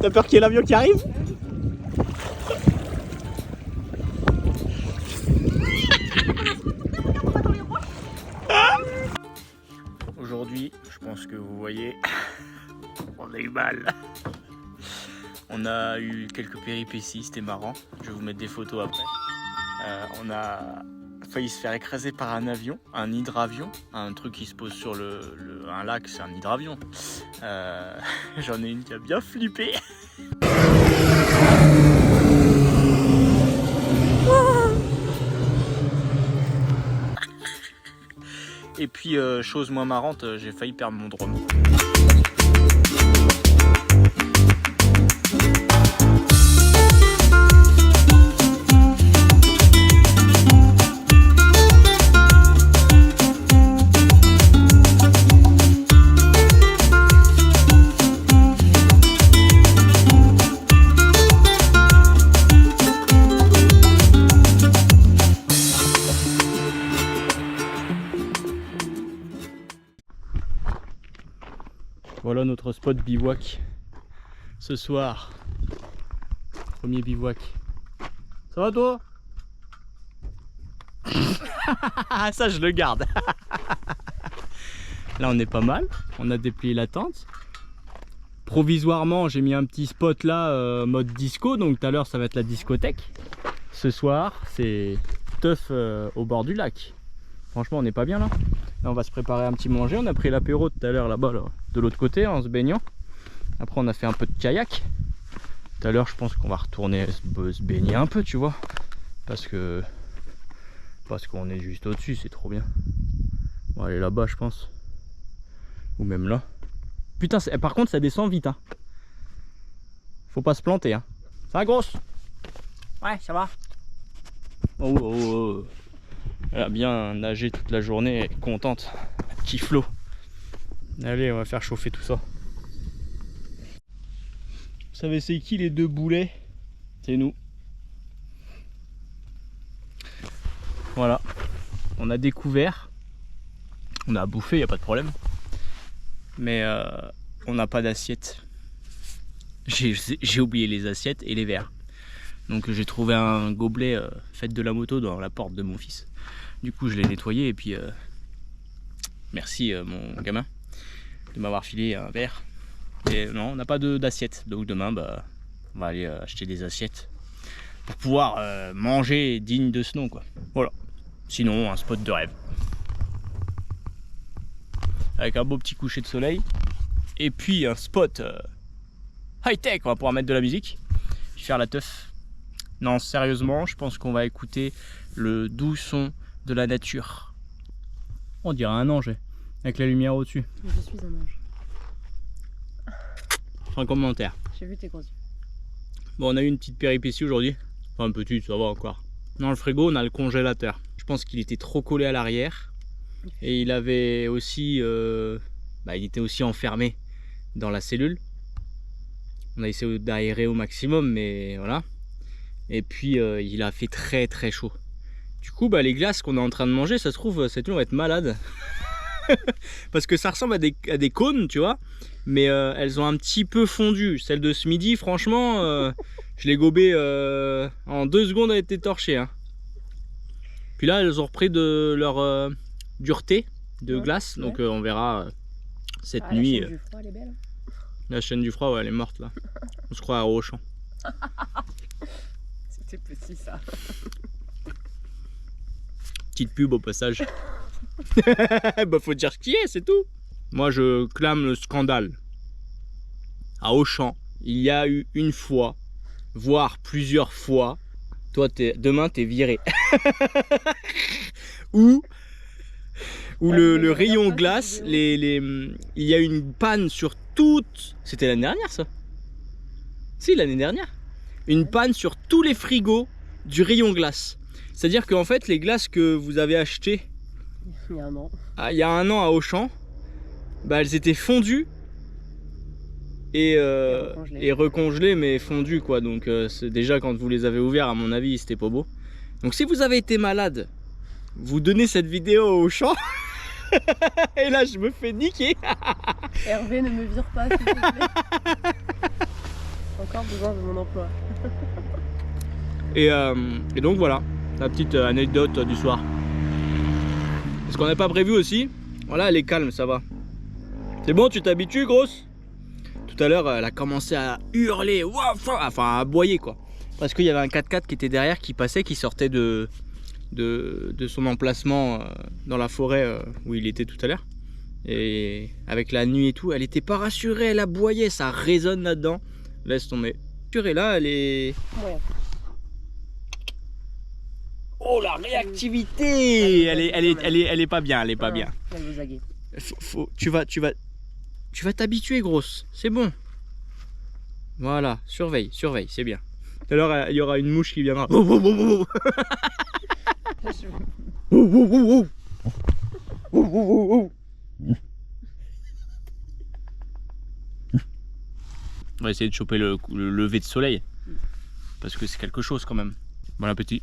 T'as peur qu'il y ait l'avion qui arrive? Aujourd'hui, je pense que vous voyez, on a eu mal. On a eu quelques péripéties, c'était marrant. Je vais vous mettre des photos après. On a failli se faire écraser par un avion, un hydravion, un truc qui se pose sur un lac, c'est un hydravion. J'en ai une qui a bien flippé. Et puis, chose moins marrante, j'ai failli perdre mon drone. Voilà notre spot bivouac ce soir. Premier bivouac. Ça va toi? Ça je le garde. Là on est pas mal. On a déplié la tente. Provisoirement j'ai mis un petit spot là mode disco. Donc tout à l'heure ça va être la discothèque. Ce soir c'est teuf au bord du lac. Franchement on n'est pas bien là. Là on va se préparer un petit manger. On a pris l'apéro tout à l'heure là-bas là, de l'autre côté en se baignant. Après on a fait un peu de kayak. Tout à l'heure je pense qu'on va retourner se baigner un peu tu vois. Parce qu'on est juste au-dessus, c'est trop bien. On va aller là-bas je pense. Ou même là. Putain par contre ça descend vite hein. Faut pas se planter hein. Ça va grosse? Ouais ça va. Oh, oh, oh. Elle a bien nagé toute la journée, elle est contente. Petit flot. Allez, on va faire chauffer tout ça. Vous savez c'est qui les deux boulets? C'est nous. Voilà. On a découvert. On a à bouffer, il n'y a pas de problème. Mais on n'a pas d'assiette. J'ai oublié les assiettes et les verres. Donc j'ai trouvé un gobelet fait de la moto dans la porte de mon fils. Du coup je l'ai nettoyé et puis merci mon gamin de m'avoir filé un verre. Et non, on n'a pas d'assiette. Donc demain bah, on va aller acheter des assiettes pour pouvoir manger digne de ce nom quoi. Voilà. Sinon un spot de rêve. Avec un beau petit coucher de soleil. Et puis un spot high tech, on va pouvoir mettre de la musique. Je vais faire la teuf. Non sérieusement je pense qu'on va écouter le doux son de la nature. On dirait un ange avec la lumière au-dessus. Je suis un ange. Un commentaire. J'ai vu tes gros yeux. Bon on a eu une petite péripétie aujourd'hui. Enfin une petite, ça va encore. Dans le frigo on a le congélateur. Je pense qu'il était trop collé à l'arrière. Et il avait aussi il était aussi enfermé dans la cellule. On a essayé d'aérer au maximum mais voilà. Et puis il a fait très très chaud. Du coup les glaces qu'on est en train de manger, ça se trouve cette nuit on va être malade. Parce que ça ressemble à des cônes tu vois. Mais elles ont un petit peu fondu. Celle de ce midi franchement je l'ai gobée en 2 secondes, elle a été torchée hein. Puis là elles ont repris de leur dureté de glace. Donc on verra cette nuit. La chaîne du froid elle est belle. La chaîne du froid ouais, elle est morte là. On se croit à Auchan. C'était petit ça. Petite pub au passage. Bah faut dire ce qui est, c'est tout. Moi je clame le scandale. À Auchan, il y a eu une fois, voire plusieurs fois. Toi demain t'es viré. Ou le rayon glace, il y a une panne sur toute. C'était l'année dernière ça? Si l'année dernière. Une panne sur tous les frigos du rayon glace. C'est-à-dire qu'en fait les glaces que vous avez achetées il y a un an. Il y a un an à Auchan, bah, elles étaient fondues et recongelées mais fondues quoi. Donc déjà quand vous les avez ouvertes à mon avis c'était pas beau. Donc si vous avez été malade, vous donnez cette vidéo au Auchan. Et là je me fais niquer. Hervé ne me vire pas s'il te plaît. encore besoin de mon emploi. Et donc voilà, la petite anecdote du soir. Ce qu'on n'a pas prévu aussi, voilà, elle est calme, ça va. C'est bon, tu t'habitues, grosse? Tout à l'heure, elle a commencé à hurler, enfin à aboyer quoi. Parce qu'il y avait un 4x4 qui était derrière, qui passait, qui sortait de son emplacement dans la forêt où il était tout à l'heure. Et avec la nuit et tout, elle était pas rassurée, elle aboyait, ça résonne là-dedans. Laisse tomber. Et là, elle est... Ouais. Oh la réactivité, elle est pas bien, elle est pas bien. Elle vous aguer. Tu vas t'habituer, grosse, c'est bon. Voilà, surveille, c'est bien. Tout à l'heure, il y aura une mouche qui viendra. On va essayer de choper le lever de soleil. Parce que c'est quelque chose quand même. Bon appétit.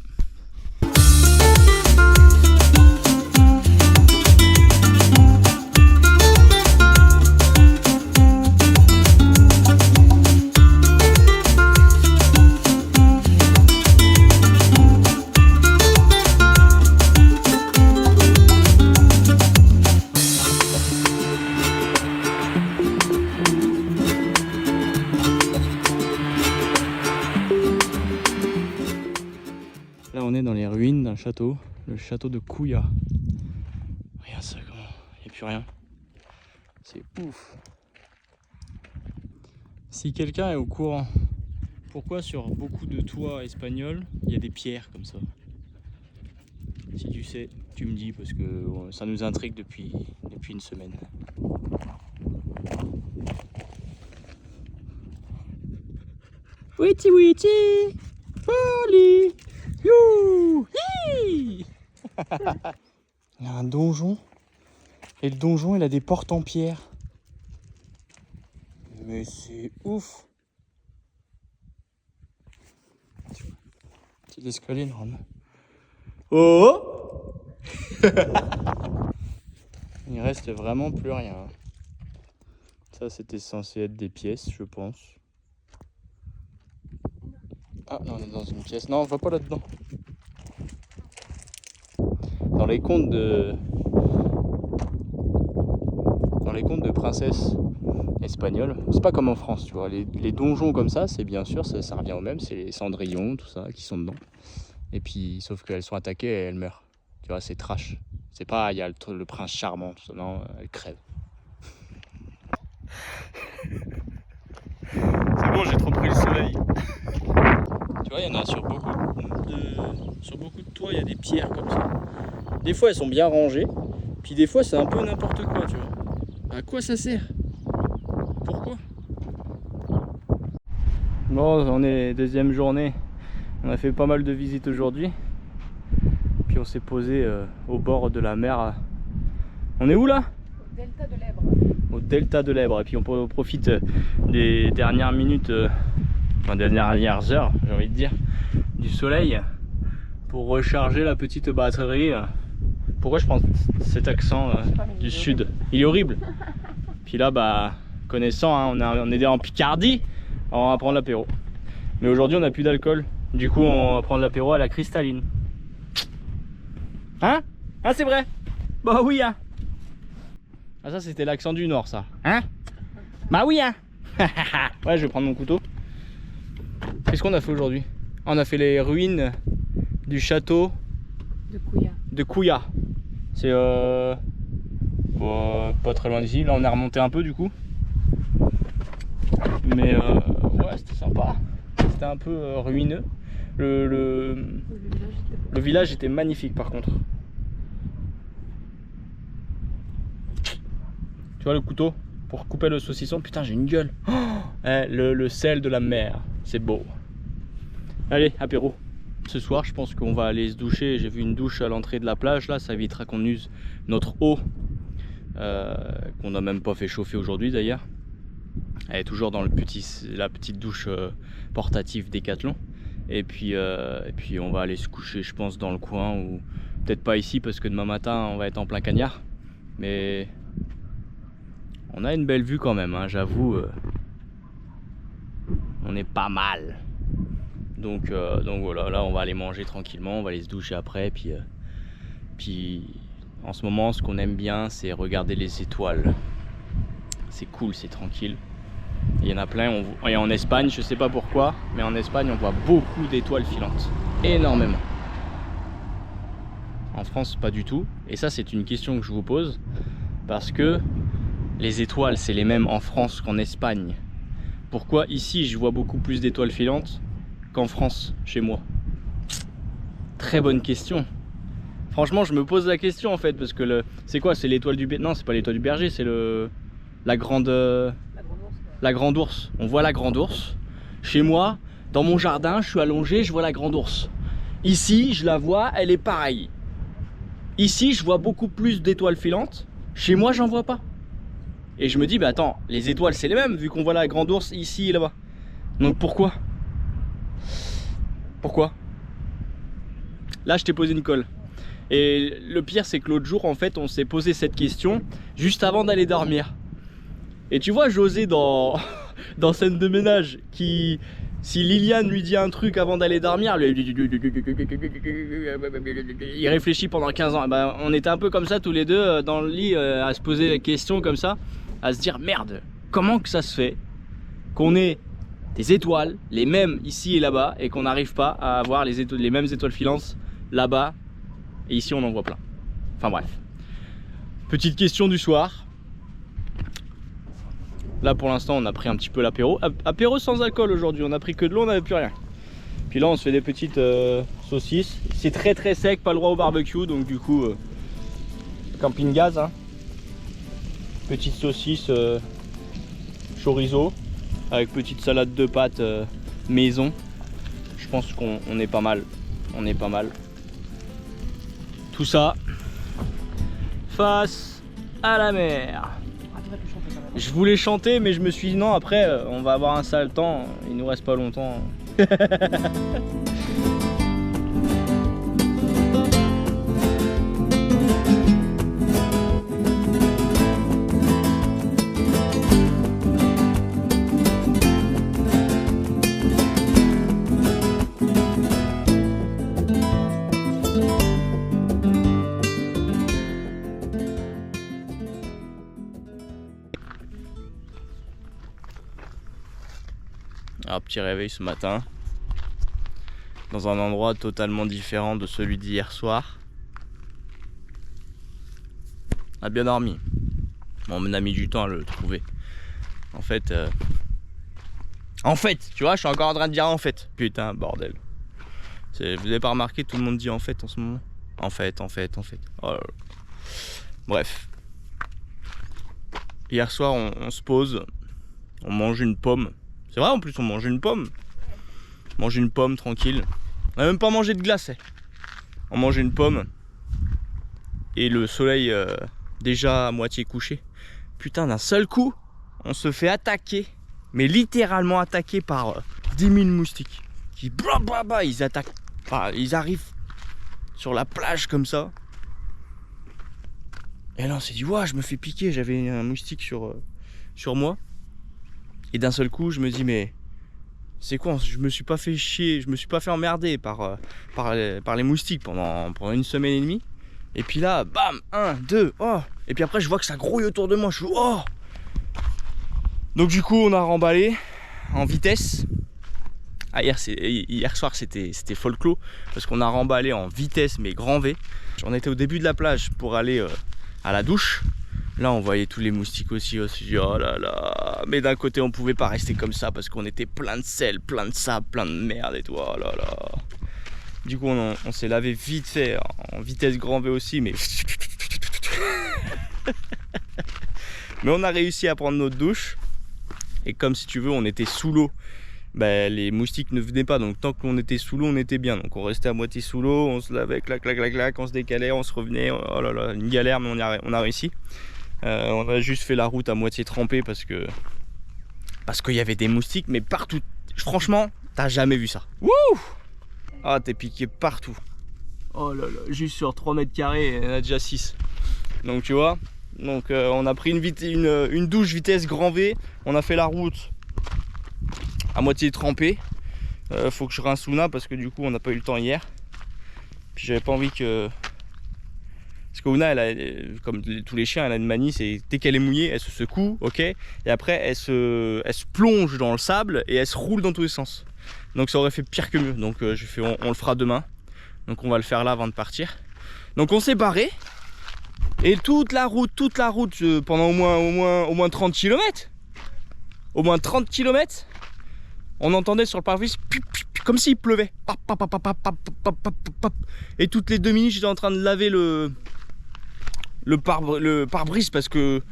Là on est dans les ruines d'un château, le château de Kouya. Regarde ça comment, il n'y a plus rien. C'est ouf. Si quelqu'un est au courant, pourquoi sur beaucoup de toits espagnols, il y a des pierres comme ça? Si tu sais, tu me dis parce que ça nous intrigue depuis une semaine. Witty witty, folie. Youhou! Il y a un donjon et le donjon il a des portes en pierre. Mais c'est ouf! Petit escalier énorme. Oh! Il reste vraiment plus rien. Ça c'était censé être des pièces, je pense. Ah, non, on est dans une pièce. Non, on va pas là-dedans. Dans les contes de princesses espagnoles, c'est pas comme en France, tu vois. Les donjons comme ça, c'est bien sûr, ça revient au même. C'est les cendrillons, tout ça, qui sont dedans. Et puis, sauf qu'elles sont attaquées et elles meurent. Tu vois, c'est trash. C'est pas, il y a le prince charmant, tout ça. Non, elles crèvent. C'est bon, j'ai trop pris le soleil. Tu vois, il y en a sur beaucoup de toits, il y a des pierres comme ça. Des fois, elles sont bien rangées, puis des fois, c'est un peu n'importe quoi, tu vois. À quoi ça sert? Pourquoi? Bon, on est deuxième journée. On a fait pas mal de visites aujourd'hui. Puis on s'est posé au bord de la mer. On est où là? Au delta de l'Èbre. Au delta de l'Èbre. Et puis on profite des dernières minutes, enfin des dernières heures, j'ai envie de dire, du soleil pour recharger la petite batterie. Pourquoi je prends cet accent du sud? Il est horrible. Puis là, bah, connaissant, hein, on est en Picardie, on va prendre l'apéro. Mais aujourd'hui, on n'a plus d'alcool. Du coup, on va prendre l'apéro à la cristalline. Hein? Ah, c'est vrai? Bah oui, hein. Ah, ça, c'était l'accent du Nord, ça. Hein? Bah oui, hein. Ouais, je vais prendre mon couteau. Qu'est-ce qu'on a fait aujourd'hui? On a fait les ruines du château de Kouya. C'est bon, pas très loin d'ici. Là, on est remonté un peu du coup. Mais ouais, c'était sympa. C'était un peu ruineux. Le village était magnifique par contre. Tu vois le couteau pour couper le saucisson? Putain, j'ai une gueule. Oh, le sel de la mer, c'est beau. Allez, apéro. Ce soir, je pense qu'on va aller se doucher. J'ai vu une douche à l'entrée de la plage là, ça évitera qu'on use notre eau qu'on n'a même pas fait chauffer aujourd'hui d'ailleurs. Elle est toujours dans la petite douche portative Décathlon. Et puis on va aller se coucher, je pense, dans le coin, ou peut-être pas ici parce que demain matin on va être en plein cagnard. Mais on a une belle vue quand même, hein, j'avoue. On est pas mal. Donc voilà, là on va aller manger tranquillement, on va aller se doucher après. Puis en ce moment, ce qu'on aime bien, c'est regarder les étoiles. C'est cool, c'est tranquille. Il y en a plein. Et en Espagne, je sais pas pourquoi, mais en Espagne, on voit beaucoup d'étoiles filantes. Énormément. En France, pas du tout. Et ça, c'est une question que je vous pose. Parce que les étoiles, c'est les mêmes en France qu'en Espagne. Pourquoi ici, je vois beaucoup plus d'étoiles filantes qu'en France, chez moi? Très bonne question. Franchement, je me pose la question en fait. Parce que c'est quoi? C'est l'étoile du berger? Non, c'est pas l'étoile du berger, c'est la grande ours. On voit la grande ours. Chez moi, dans mon jardin, je suis allongé, je vois la grande ours. Ici, je la vois, elle est pareille. Ici, je vois beaucoup plus d'étoiles filantes. Chez moi, j'en vois pas. Et je me dis, bah attends, les étoiles, c'est les mêmes, vu qu'on voit la grande ours ici et là-bas. Donc pourquoi? Pourquoi? Là, je t'ai posé une colle. Et le pire, c'est que l'autre jour, en fait, on s'est posé cette question juste avant d'aller dormir. Et tu vois, José dans scène de ménage, si Liliane lui dit un truc avant d'aller dormir, il réfléchit pendant 15 ans. Ben, on était un peu comme ça tous les deux dans le lit à se poser des questions comme ça, à se dire merde, comment que ça se fait qu'on ait des étoiles, les mêmes ici et là-bas, et qu'on n'arrive pas à avoir les mêmes étoiles filantes là-bas, et ici on en voit plein. Enfin bref. Petite question du soir. Là pour l'instant on a pris un petit peu l'apéro. Apéro sans alcool aujourd'hui, on a pris que de l'eau, on n'avait plus rien. Puis là on se fait des petites saucisses. C'est très très sec, pas le droit au barbecue, donc du coup camping gaz. Hein. Petite saucisse chorizo avec petite salade de pâtes maison. Je pense qu'on est pas mal. On est pas mal. Tout ça face à la mer. Je voulais chanter mais je me suis dit non, après on va avoir un sale temps, il nous reste pas longtemps. Un petit réveil ce matin dans un endroit totalement différent de celui d'hier soir. On a bien dormi. Bon, on a mis du temps à le trouver. En fait, tu vois, je suis encore en train de dire en fait. Putain, bordel. Vous avez pas remarqué, tout le monde dit en fait en ce moment. En fait. Oh là là. Bref. Hier soir, on se pose, on mange une pomme. C'est vrai, en plus, on mange une pomme. On mange une pomme tranquille. On n'a même pas mangé de glace. On mange une pomme. Et le soleil déjà à moitié couché. Putain, d'un seul coup, on se fait attaquer. Mais littéralement attaquer par 10 000 moustiques. Qui ils attaquent. Enfin, ils arrivent sur la plage comme ça. Et là, on s'est dit, ouais, je me fais piquer. J'avais un moustique sur moi. Et d'un seul coup, je me dis, mais c'est quoi? Je me suis pas fait chier, je me suis pas fait emmerder par les moustiques pendant une semaine et demie. Et puis là, bam, 1, 2, oh. Et puis après, je vois que ça grouille autour de moi. Je suis, oh. Donc du coup, on a remballé en vitesse. Ah, hier soir, c'était folklore parce qu'on a remballé en vitesse, mais grand V. On était au début de la plage pour aller à la douche. Là on voyait tous les moustiques aussi, oh là là. Mais d'un côté on pouvait pas rester comme ça parce qu'on était plein de sel, plein de sable, plein de merde et tout, oh là là. Du coup on s'est lavé vite fait, en vitesse grand V aussi, mais mais on a réussi à prendre notre douche. Et comme si tu veux on était sous l'eau, ben, les moustiques ne venaient pas, donc tant qu'on était sous l'eau on était bien. Donc on restait à moitié sous l'eau, on se lavait, clac, on se décalait, on se revenait, oh là là, une galère, mais on a réussi. On a juste fait la route à moitié trempée parce qu'il y avait des moustiques, mais partout. Franchement, t'as jamais vu ça. Wouh! Ah, t'es piqué partout. Oh là là, juste sur 3 mètres carrés, il y en a déjà 6. Donc tu vois, on a pris une douche vitesse grand V, on a fait la route à moitié trempé. Faut que je rince Luna parce que du coup on n'a pas eu le temps hier. Puis j'avais pas envie que... Parce que Luna, comme tous les chiens, elle a une manie, c'est dès qu'elle est mouillée, elle se secoue, ok, et après elle se plonge dans le sable et elle se roule dans tous les sens. Donc ça aurait fait pire que mieux. Donc j'ai fait, on le fera demain. Donc on va le faire là avant de partir. Donc on s'est barré. Et toute la route, pendant au moins 30 km. Au moins 30 km, on entendait sur le pare-brise comme s'il pleuvait. Et toutes les 2 minutes, j'étais en train de laver le pare-brise parce qu'il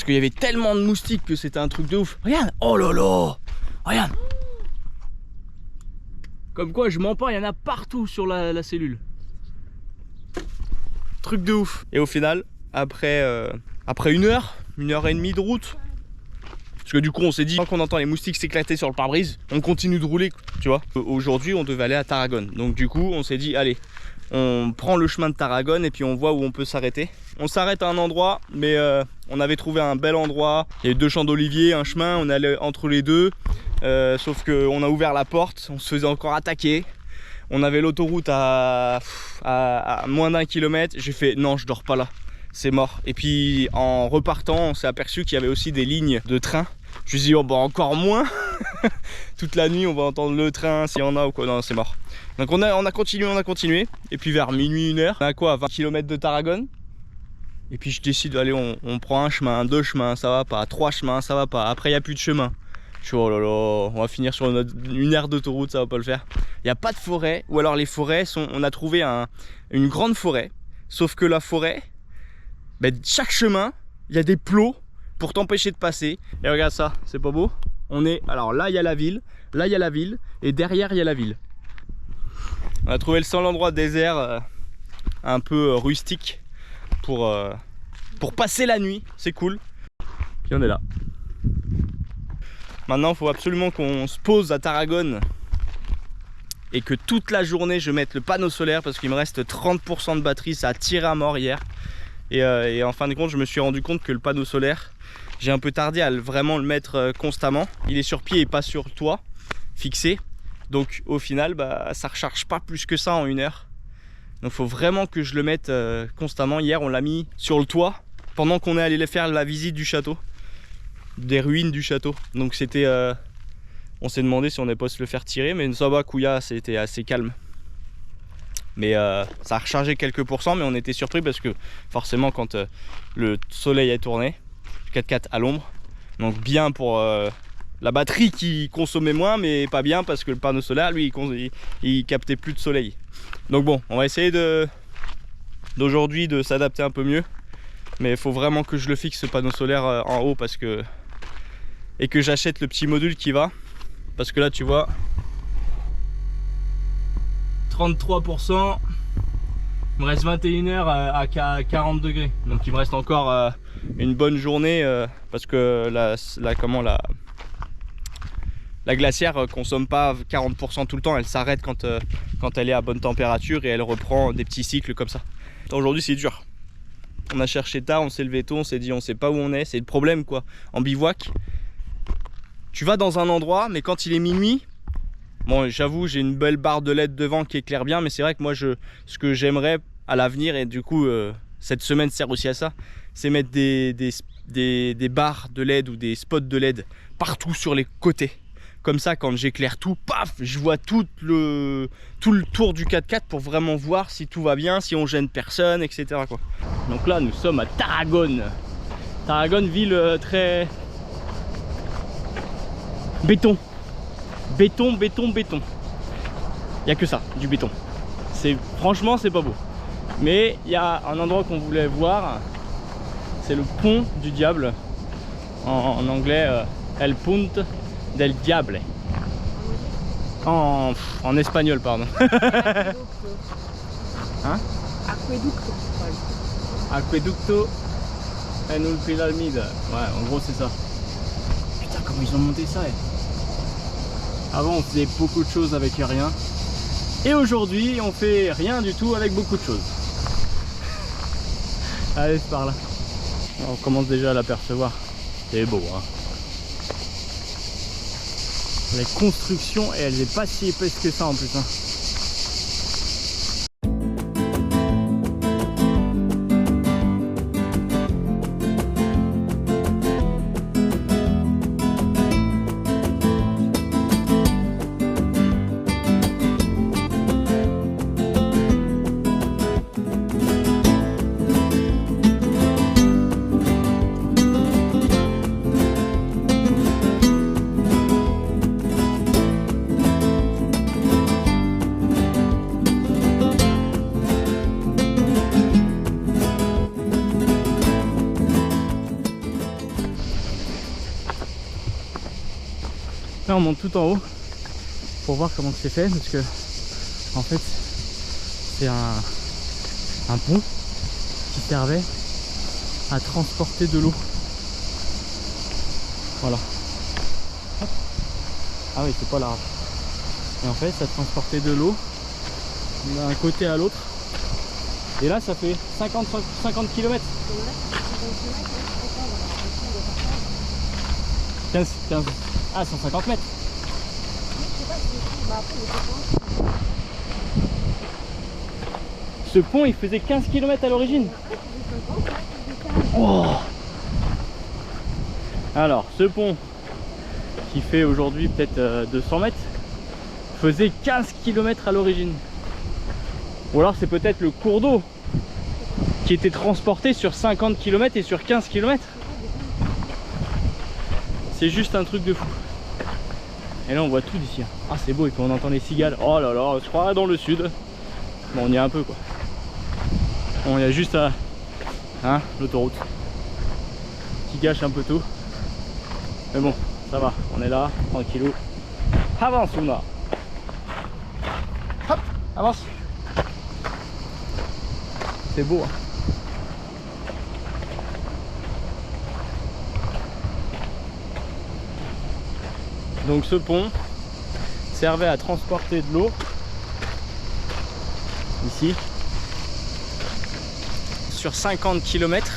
y avait tellement de moustiques que c'était un truc de ouf. Regarde, oh là là, regarde. Comme quoi, je mens pas, il y en a partout sur la cellule. Truc de ouf. Et au final, après 1 heure et demie de route, parce que du coup on s'est dit, quand on entend les moustiques s'éclater sur le pare-brise, on continue de rouler, tu vois. Aujourd'hui on devait aller à Tarragone, donc du coup on s'est dit, allez, on prend le chemin de Tarragone et puis on voit où on peut s'arrêter. On s'arrête à un endroit, mais on avait trouvé un bel endroit, il y avait 2 champs d'oliviers, un chemin, on allait entre les deux, sauf qu'on a ouvert la porte, on se faisait encore attaquer. On avait l'autoroute à moins d'1 kilomètre, j'ai fait, non je dors pas là. C'est mort. Et puis en repartant, on s'est aperçu qu'il y avait aussi des lignes de train. Je me suis dit, oh, bah, encore moins. Toute la nuit, on va entendre le train, s'il y en a ou quoi. Non, c'est mort. Donc on a continué. Et puis vers minuit, 1h, on a quoi, 20 km de Tarragone. Et puis je décide, allez, on prend un chemin, 2 chemins, ça va pas. 3 chemins, ça va pas. Après, il n'y a plus de chemin. Je suis, oh là là, on va finir sur une aire d'autoroute, ça va pas le faire. Il n'y a pas de forêt. Ou alors les forêts sont... On a trouvé une grande forêt. Sauf que la forêt... Ben, chaque chemin, il y a des plots pour t'empêcher de passer. Et regarde ça, c'est pas beau? On est, alors là il y a la ville, là il y a la ville, et derrière il y a la ville. On a trouvé le seul endroit désert, un peu rustique, pour passer la nuit, c'est cool. Puis on est là. Maintenant il faut absolument qu'on se pose à Tarragone et que toute la journée je mette le panneau solaire parce qu'il me reste 30% de batterie, ça a tiré à mort hier. Et en fin de compte, je me suis rendu compte que le panneau solaire, j'ai un peu tardé à vraiment le mettre constamment. Il est sur pied et pas sur toit, fixé. Donc au final, bah, ça recharge pas plus que ça en 1 heure. Donc il faut vraiment que je le mette constamment. Hier, on l'a mis sur le toit pendant qu'on est allé faire la visite du château, des ruines du château. Donc c'était, on s'est demandé si on n'allait pas se le faire tirer, mais ça va, Kouya, c'était assez calme. Mais ça a rechargé quelques pourcents, mais on était surpris parce que forcément quand le soleil a tourné, 4x4 à l'ombre, donc bien pour la batterie qui consommait moins, mais pas bien parce que le panneau solaire lui il captait plus de soleil. Donc bon, on va essayer d'aujourd'hui de s'adapter un peu mieux, mais il faut vraiment que je le fixe ce panneau solaire en haut parce que et que j'achète le petit module qui va, parce que là tu vois 33%, il me reste 21 heures à 40 degrés, donc il me reste encore une bonne journée parce que la glacière consomme pas 40% tout le temps, elle s'arrête quand elle est à bonne température et elle reprend des petits cycles comme ça. Aujourd'hui c'est dur, on a cherché tard, on s'est levé tôt, on s'est dit on sait pas où on est, c'est le problème quoi. En bivouac, tu vas dans un endroit mais quand il est minuit, bon, j'avoue, j'ai une belle barre de LED devant qui éclaire bien, mais c'est vrai que moi, ce que j'aimerais à l'avenir, et du coup, cette semaine sert aussi à ça, c'est mettre des barres de LED ou des spots de LED partout sur les côtés. Comme ça, quand j'éclaire tout, paf, je vois tout le tour du 4x4 pour vraiment voir si tout va bien, si on gêne personne, etc. quoi. Donc là, nous sommes à Tarragone. Tarragone, ville très... béton. Béton, béton, béton. Il n'y a que ça, du béton. Franchement, c'est pas beau. Mais il y a un endroit qu'on voulait voir. C'est le pont du diable. En anglais, El Puente del Diable. En espagnol, pardon. Hein? Aqueducto. Aqueducto en un piramide. Ouais, en gros, c'est ça. Putain, comment ils ont monté ça, Avant on faisait beaucoup de choses avec rien. Et aujourd'hui on fait rien du tout avec beaucoup de choses. Allez, c'est par là. On commence déjà à l'apercevoir. C'est beau hein. Les constructions, et elle n'est pas si épaisse que ça en plus. Hein. Là on monte tout en haut pour voir comment c'est fait, parce que en fait c'est un pont qui servait à transporter de l'eau. Voilà. Hop. Ah oui, c'est pas large. Et en fait ça transportait de l'eau d'un côté à l'autre. Et là ça fait 50 km. 15, ah 150 mètres. Ce pont il faisait 15 km à l'origine. Oh. Alors ce pont qui fait aujourd'hui peut-être 200 mètres faisait 15 km à l'origine. Ou alors c'est peut-être le cours d'eau qui était transporté sur 50 km et sur 15 km. C'est juste un truc de fou. Et là on voit tout d'ici. Ah c'est beau, et puis on entend les cigales. Oh là là, on se croirait dans le sud. Bon on y est un peu quoi. On y a juste à l'autoroute qui gâche un peu tout. Mais bon, ça va, on est là, tranquillou. Avance Ouna. Hop, avance. C'est beau hein. Donc ce pont servait à transporter de l'eau ici sur 50 km.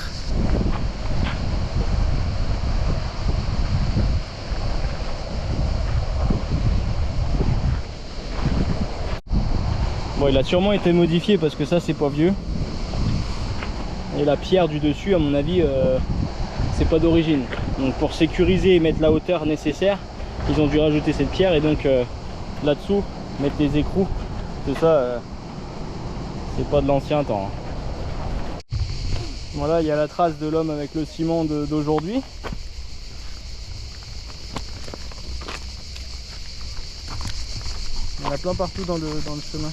Bon, il a sûrement été modifié parce que ça c'est pas vieux. Et la pierre du dessus à mon avis c'est pas d'origine. Donc pour sécuriser et mettre la hauteur nécessaire, ils ont dû rajouter cette pierre, et donc là-dessous mettre des écrous. Tout ça c'est pas de l'ancien temps hein. Voilà, il y a la trace de l'homme avec le ciment d'aujourd'hui. Il y en a plein partout dans le chemin.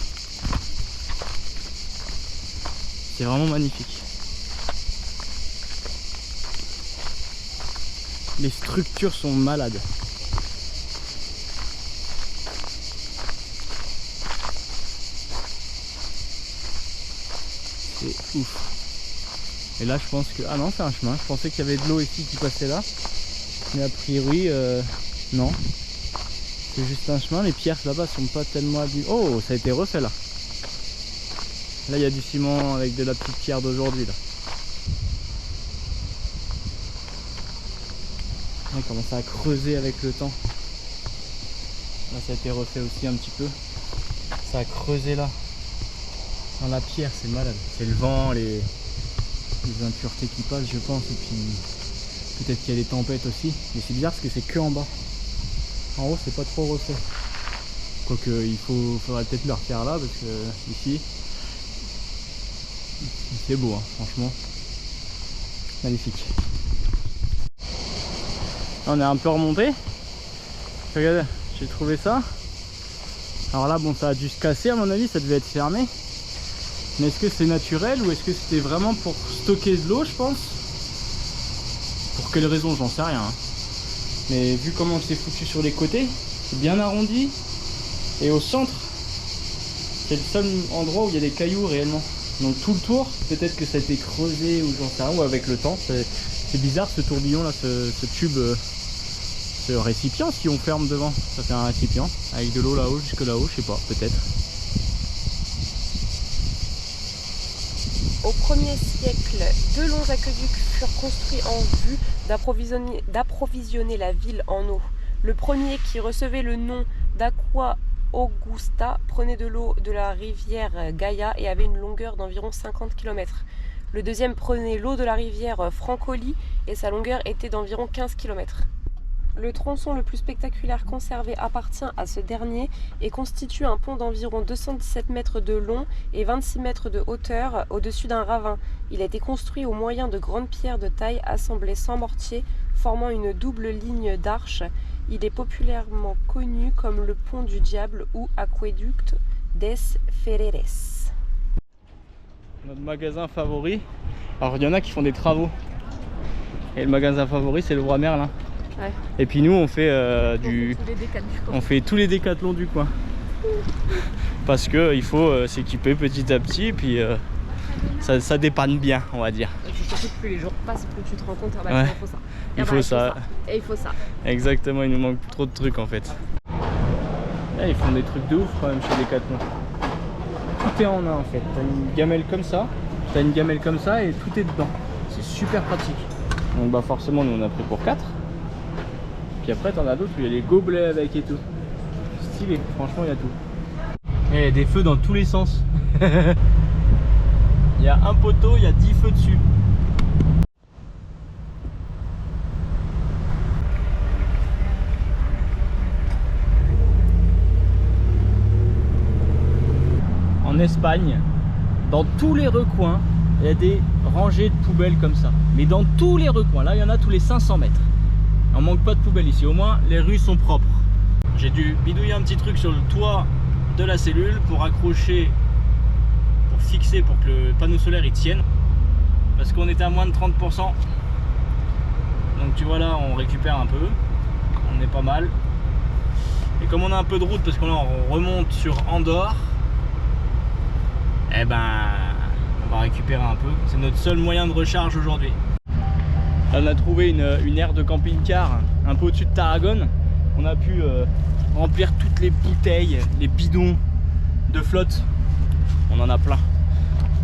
C'est vraiment magnifique. Les structures sont malades. C'est ouf. Et là je pense que... Ah non, c'est un chemin. Je pensais qu'il y avait de l'eau ici qui passait là. Mais a priori, non. C'est juste un chemin. Les pierres là-bas sont pas tellement abîmées. Oh, ça a été refait là. Là il y a du ciment avec de la petite pierre d'aujourd'hui là. On commence à creuser avec le temps. Là ça a été refait aussi un petit peu. Ça a creusé là. Dans la pierre, c'est malade. C'est le vent, les impuretés qui passent je pense. Et puis peut-être qu'il y a des tempêtes aussi. Mais c'est bizarre parce que c'est que en bas. En haut c'est pas trop refait. Quoique il faudrait peut-être le refaire là, parce que ici c'est beau hein, franchement. Magnifique. Là, on est un peu remonté. Regardez, j'ai trouvé ça. Alors là bon, ça a dû se casser à mon avis, ça devait être fermé. Mais est-ce que c'est naturel ou est-ce que c'était vraiment pour stocker de l'eau, je pense? Pour quelle raison, j'en sais rien hein. Mais vu comment c'est foutu sur les côtés, c'est bien arrondi. Et au centre, c'est le seul endroit où il y a des cailloux réellement. Donc tout le tour, peut-être que ça a été creusé ou j'en sais rien, ou avec le temps. C'est bizarre ce tourbillon là, ce tube, ce récipient si on ferme devant. Ça fait un récipient avec de l'eau là-haut, jusque là-haut, je sais pas, peut-être. Au 1er siècle, 2 longs aqueducs furent construits en vue d'approvisionner la ville en eau. Le premier, qui recevait le nom d'Aqua Augusta, prenait de l'eau de la rivière Gaia et avait une longueur d'environ 50 km. Le deuxième prenait l'eau de la rivière Francoli et sa longueur était d'environ 15 km. Le tronçon le plus spectaculaire conservé appartient à ce dernier et constitue un pont d'environ 217 mètres de long et 26 mètres de hauteur au-dessus d'un ravin. Il a été construit au moyen de grandes pierres de taille assemblées sans mortier, formant une double ligne d'arches. Il est populairement connu comme le pont du diable ou aqueduct des Ferreres. Notre magasin favori, alors il y en a qui font des travaux. Et le magasin favori c'est le Roi Merlin. Ouais. Et puis nous on fait tous les décathlons du coin. Parce que il faut s'équiper petit à petit et puis ça dépanne bien, on va dire. Et puis surtout plus les jours passent, plus tu te rends compte, ouais. il faut ça. Il faut ça. Et il faut ça. Exactement, il nous manque trop de trucs en fait. Là, ils font des trucs de ouf quand même chez Decathlon. Tout est en un en fait. T'as une gamelle comme ça, et tout est dedans. C'est super pratique. Donc bah forcément nous on a pris pour 4. Puis après t'en as d'autres où il y a les gobelets avec et tout. Stylé, franchement il y a tout. Et il y a des feux dans tous les sens. Il y a un poteau, il y a 10 feux dessus. En Espagne, dans tous les recoins, il y a des rangées de poubelles comme ça. Mais dans tous les recoins, là il y en a tous les 500 mètres. On manque pas de poubelles ici, au moins les rues sont propres. J'ai dû bidouiller un petit truc sur le toit de la cellule pour accrocher, pour fixer, pour que le panneau solaire il tienne. Parce qu'on était à moins de 30%. Donc tu vois là on récupère un peu, on est pas mal. Et comme on a un peu de route parce qu'on remonte sur Andorre, eh ben on va récupérer un peu. C'est notre seul moyen de recharge aujourd'hui. Là, on a trouvé une aire de camping-car un peu au-dessus de Tarragone. On a pu remplir toutes les bouteilles, les bidons de flotte. On en a plein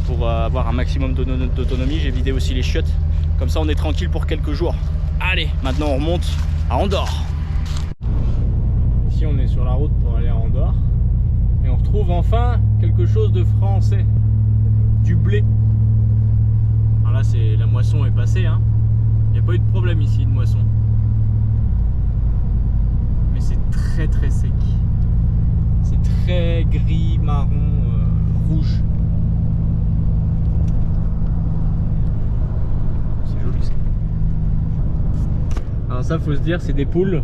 pour avoir un maximum d'autonomie. J'ai vidé aussi les chiottes. Comme ça on est tranquille pour quelques jours. Allez, maintenant on remonte à Andorre. Ici on est sur la route pour aller à Andorre. Et on retrouve enfin quelque chose de français. Du blé. Alors là la moisson est passée hein. Il n'y a pas eu de problème ici de moisson. Mais c'est très très sec. C'est très gris, marron, rouge. C'est joli ça. Alors ça faut se dire c'est des poules.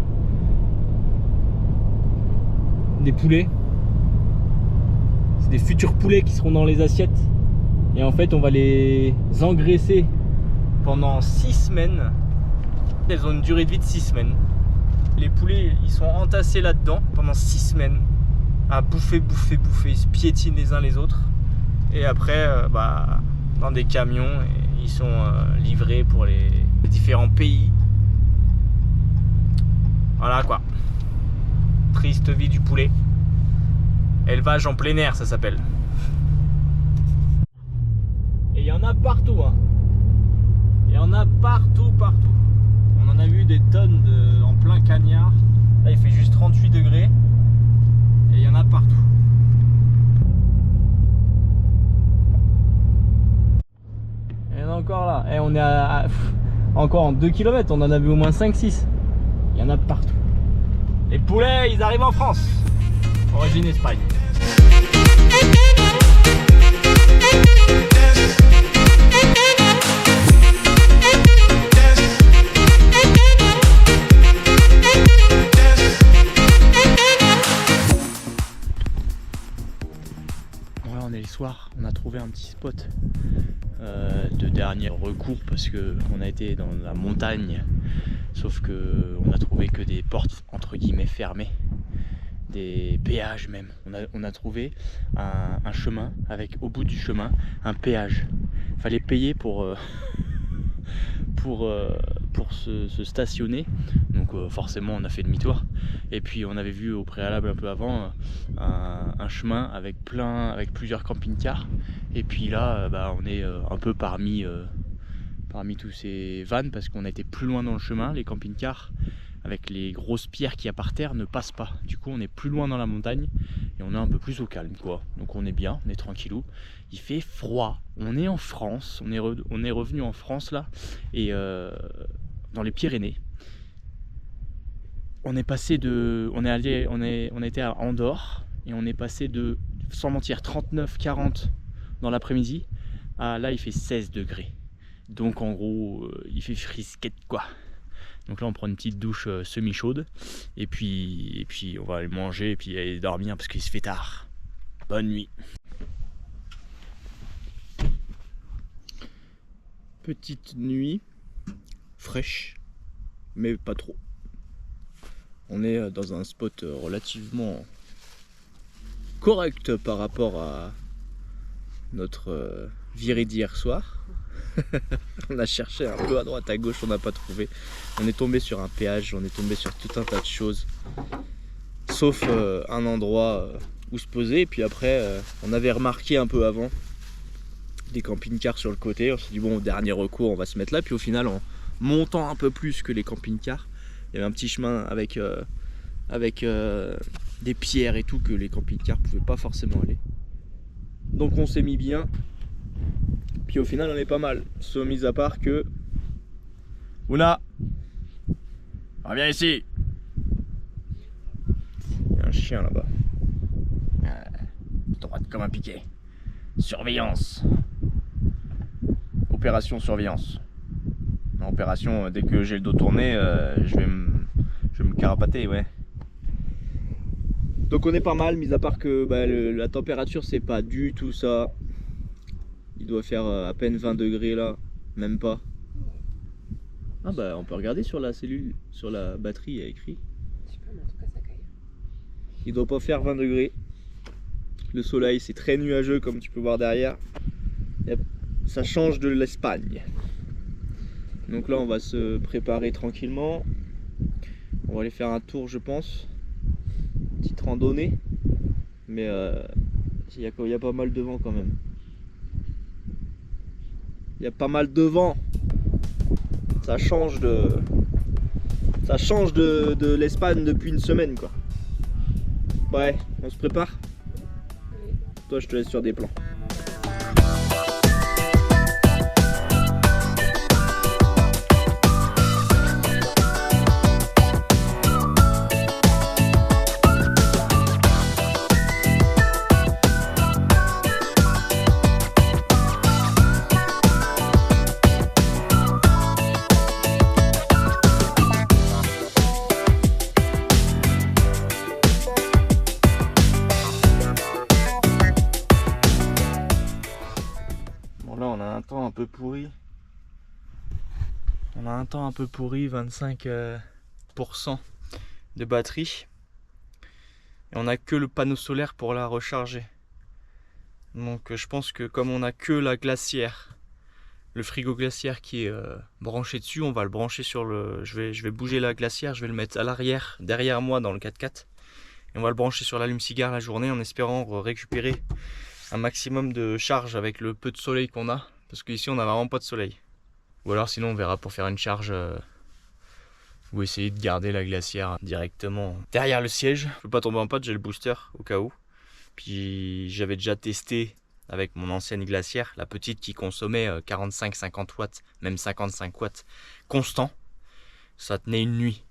Des poulets. C'est des futurs poulets qui seront dans les assiettes. Et en fait on va les engraisser pendant 6 semaines. Elles ont une durée de vie de 6 semaines. Les poulets ils sont entassés là-dedans pendant 6 semaines à bouffer, ils se piétinent les uns les autres. Et après dans des camions ils sont livrés pour les différents pays. Voilà quoi. Triste vie du poulet. Élevage en plein air ça s'appelle. Et il y en a partout hein. Il y en a partout. On en a vu des tonnes en plein cagnard. Là il fait juste 38 degrés. Et il y en a partout. Et il y en a encore là. Et on est encore en 2 km. On en a vu au moins 5-6. Il y en a partout. Les poulets ils arrivent en France. Origine Espagne. On est le soir, on a trouvé un petit spot de dernier recours parce que on a été dans la montagne, sauf que on a trouvé que des portes entre guillemets fermées, des péages même. On a trouvé un chemin avec au bout du chemin un péage. Fallait payer pour se stationner, donc forcément on a fait demi-tour. Et puis on avait vu au préalable un peu avant un chemin avec plusieurs camping-cars. Et puis là on est un peu parmi tous ces vannes parce qu'on a été plus loin dans le chemin. Les camping-cars avec les grosses pierres qu'il y a par terre, ne passe pas. Du coup, on est plus loin dans la montagne et on est un peu plus au calme, quoi. Donc on est bien, on est tranquillou. Il fait froid. On est en France, on est revenu en France là, et dans les Pyrénées. On est passé de, on était à Andorre et on est passé de, sans mentir, 39-40 dans l'après-midi à là il fait 16 degrés. Donc en gros, il fait frisquette quoi. Donc là on prend une petite douche semi-chaude et puis on va aller manger et puis aller dormir parce qu'il se fait tard. Bonne nuit. Petite nuit fraîche, mais pas trop. On est dans un spot relativement correct par rapport à notre virée d'hier soir. On a cherché un peu à droite à gauche, on n'a pas trouvé. On est tombé sur un péage, on est tombé sur tout un tas de choses, sauf un endroit où se poser. Et puis après, on avait remarqué un peu avant des camping-cars sur le côté. On s'est dit bon, au dernier recours, on va se mettre là. Puis au final, en montant un peu plus que les camping-cars, il y avait un petit chemin avec des pierres et tout que les camping-cars ne pouvaient pas forcément aller. Donc on s'est mis bien. Puis au final on est pas mal. Sauf mis à part que... Ouna, reviens ici. Il y a un chien là-bas. Droite comme un piquet. Surveillance. Opération surveillance. Opération, dès que j'ai le dos tourné, je vais me carapater, ouais. Donc on est pas mal, mis à part que la température c'est pas du tout ça. Il doit faire à peine 20 degrés là, même pas. Ah bah on peut regarder sur la cellule, sur la batterie, il y a écrit. Je sais pas, mais en tout cas ça caille. Il doit pas faire 20 degrés. Le soleil c'est très nuageux comme tu peux voir derrière. Ça change de l'Espagne. Donc là on va se préparer tranquillement. On va aller faire un tour je pense. Petite randonnée. Mais il y a pas mal de vent quand même. Il y a pas mal de vent. Ça change de l'Espagne depuis une semaine quoi. Ouais, on se prépare. Oui. Toi je te laisse sur des plans. Là on a un temps un peu pourri. On a un temps un peu pourri, 25% de batterie. Et on a que le panneau solaire pour la recharger. Donc je pense que comme on a que la glacière, le frigo glaciaire qui est branché dessus, on va le brancher sur le... Je vais bouger la glacière, je vais le mettre à l'arrière, derrière moi dans le 4x4. Et on va le brancher sur l'allume-cigare la journée en espérant récupérer un maximum de charge avec le peu de soleil qu'on a, parce qu'ici on n'a vraiment pas de soleil. Ou alors sinon on verra pour faire une charge ou essayer de garder la glacière directement derrière le siège. Je peux pas tomber en panne, j'ai le booster au cas où. Puis j'avais déjà testé avec mon ancienne glacière, la petite qui consommait 45-50 watts, même 55 watts constant. Ça tenait une nuit.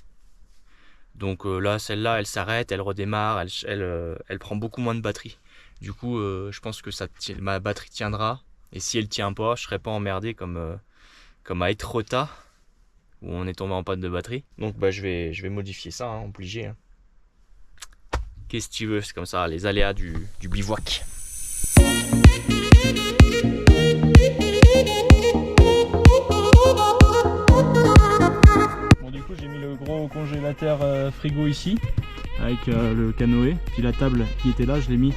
Donc là celle-là elle s'arrête, elle redémarre, elle prend beaucoup moins de batterie. Du coup, je pense que ma batterie tiendra. Et si elle tient pas, je serai pas emmerdé comme à Etretat, où on est tombé en panne de batterie. Donc je vais modifier ça, hein, obligé. Hein. Qu'est-ce que tu veux, c'est comme ça, les aléas du bivouac. Bon, du coup, j'ai mis le gros congélateur frigo ici, avec le canoë. Puis la table qui était là, je l'ai mis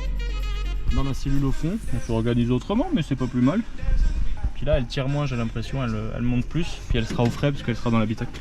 dans la cellule au fond. On peut organiser autrement, mais c'est pas plus mal. Puis là elle tire moins, j'ai l'impression, elle monte plus. Puis elle sera au frais parce qu'elle sera dans l'habitacle.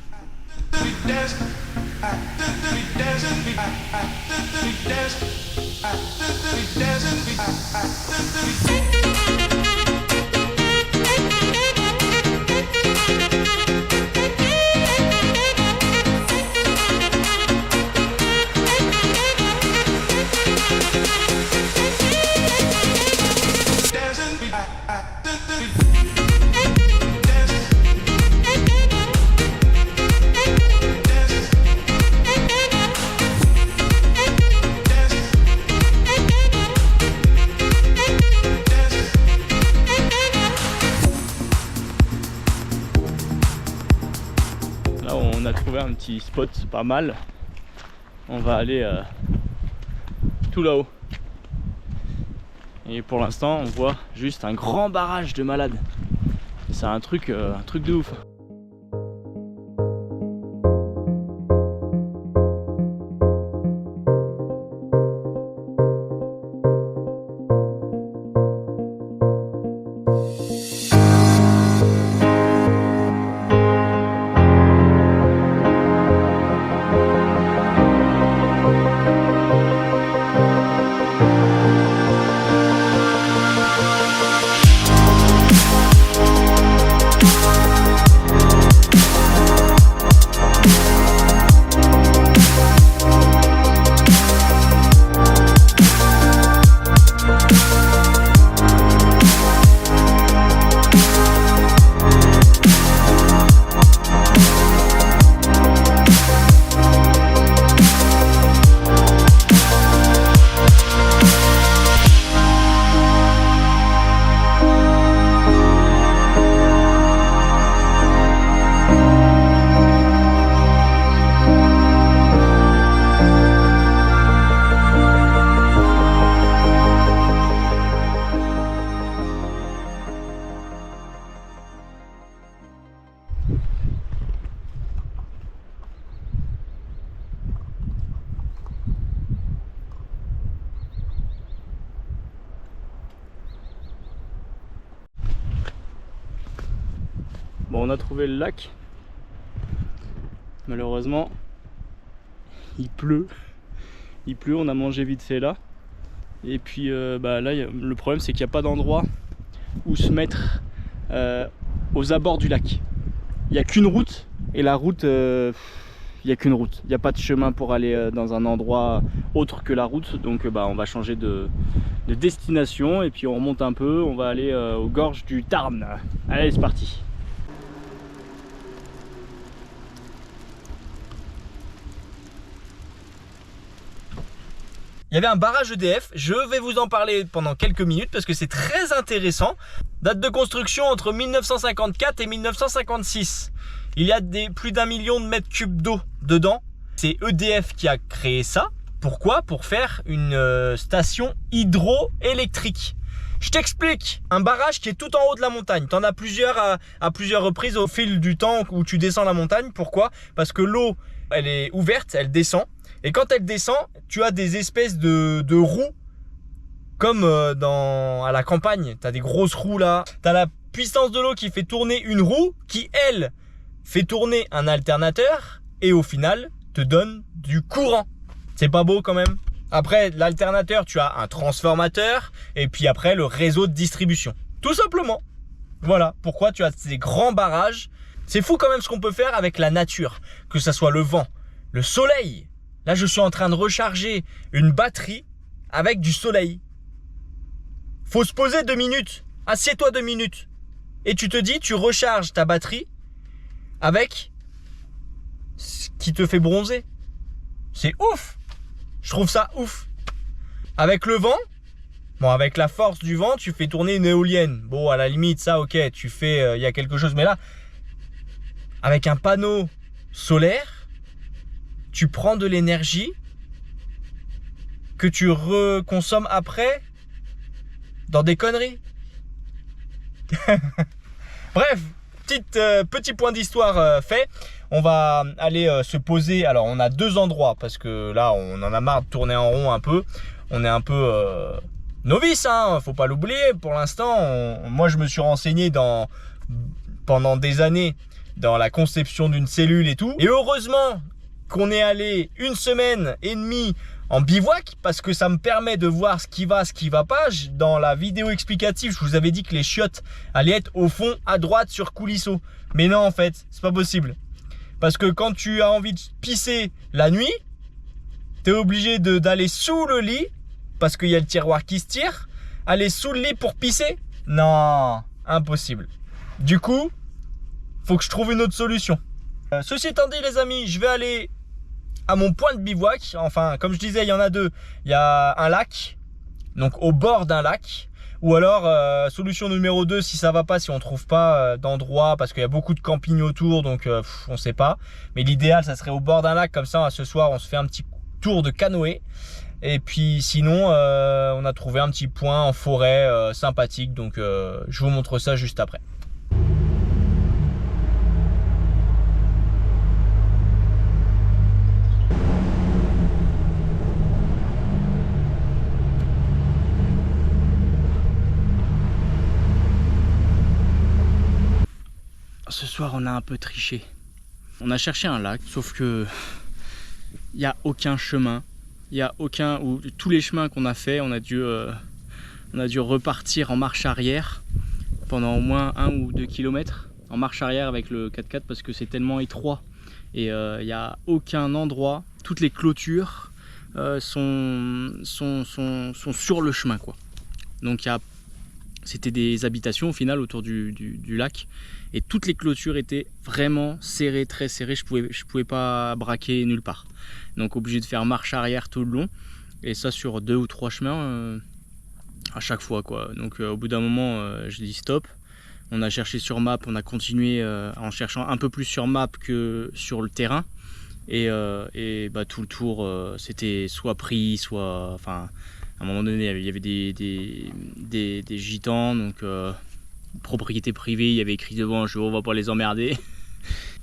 trouvé un petit spot pas mal. On va aller tout là-haut. Et pour l'instant, on voit juste un grand barrage de malades. C'est un truc de ouf. Bon, on a trouvé le lac. Malheureusement, il pleut. Il pleut, on a mangé vite fait là. Et puis là, le problème c'est qu'il n'y a pas d'endroit où se mettre aux abords du lac. Il n'y a qu'une route. Et la route, il n'y a qu'une route. Il n'y a pas de chemin pour aller dans un endroit autre que la route. Donc on va changer de destination. Et puis on remonte un peu. On va aller aux gorges du Tarn. Allez, c'est parti. Il y avait un barrage EDF, je vais vous en parler pendant quelques minutes parce que c'est très intéressant. Date de construction entre 1954 et 1956. Il y a plus d'1 million de mètres cubes d'eau dedans. C'est EDF qui a créé ça. Pourquoi? Pour faire une station hydroélectrique. Je t'explique. Un barrage qui est tout en haut de la montagne. Tu en as plusieurs à plusieurs reprises au fil du temps où tu descends la montagne. Pourquoi? Parce que l'eau, elle est ouverte, elle descend. Et quand elle descend, tu as des espèces de roues, comme à la campagne. Tu as des grosses roues là. Tu as la puissance de l'eau qui fait tourner une roue, qui elle, fait tourner un alternateur, et au final, te donne du courant. C'est pas beau quand même? Après l'alternateur, tu as un transformateur, et puis après le réseau de distribution. Tout simplement. Voilà pourquoi tu as ces grands barrages. C'est fou quand même ce qu'on peut faire avec la nature. Que ça soit le vent, le soleil. Là, je suis en train de recharger une batterie avec du soleil. Faut se poser 2 minutes. Assieds-toi 2 minutes. Et tu te dis, tu recharges ta batterie avec ce qui te fait bronzer. C'est ouf. Je trouve ça ouf. Avec le vent, bon, avec la force du vent, tu fais tourner une éolienne. Bon, à la limite, ça, ok, tu fais, y a quelque chose. Mais là, avec un panneau solaire, tu prends de l'énergie que tu reconsommes après dans des conneries. Bref, petit point d'histoire fait. On va aller se poser. Alors, on a 2 endroits parce que là, on en a marre de tourner en rond un peu. On est un peu novice, hein, faut pas l'oublier. Pour l'instant, moi, je me suis renseigné pendant des années dans la conception d'une cellule et tout. Et heureusement qu'on est allé 1 semaine et demie en bivouac parce que ça me permet de voir ce qui va pas. Dans la vidéo explicative, je vous avais dit que les chiottes allaient être au fond à droite sur Coulisseau. Mais non, en fait, c'est pas possible. Parce que quand tu as envie de pisser la nuit, tu es obligé d'aller sous le lit parce qu'il y a le tiroir qui se tire. Aller sous le lit pour pisser? Non, impossible. Du coup, faut que je trouve une autre solution. Ceci étant dit, les amis, je vais aller à mon point de bivouac. Enfin, comme je disais, il y en a 2. Il y a un lac, donc au bord d'un lac, Ou alors, solution numéro 2, si ça va pas, si on trouve pas d'endroit, parce qu'il y a beaucoup de camping autour, donc on sait pas. Mais l'idéal, ça serait au bord d'un lac, comme ça, ce soir, on se fait un petit tour de canoë. Et puis sinon, on a trouvé un petit point en forêt sympathique, donc je vous montre ça juste après. Ce soir, on a un peu triché. On a cherché un lac, sauf que il n'y a aucun chemin. Il n'y a aucun, ou tous les chemins qu'on a fait, on a dû repartir en marche arrière pendant au moins 1 ou 2 km en marche arrière avec le 4x4 parce que c'est tellement étroit et il n'y a aucun endroit, toutes les clôtures sont sur le chemin, quoi. Donc c'était des habitations au final autour du lac et toutes les clôtures étaient vraiment serrées, très serrées, je pouvais pas braquer nulle part. Donc obligé de faire marche arrière tout le long et ça sur 2 ou 3 chemins à chaque fois, quoi. Donc au bout d'un moment je dis stop. On a cherché sur map, on a continué en cherchant un peu plus sur map que sur le terrain et bah, tout le tour c'était soit pris, soit, enfin, à un moment donné il y avait des gitans, donc propriété privée, il y avait écrit devant, on va pas les emmerder.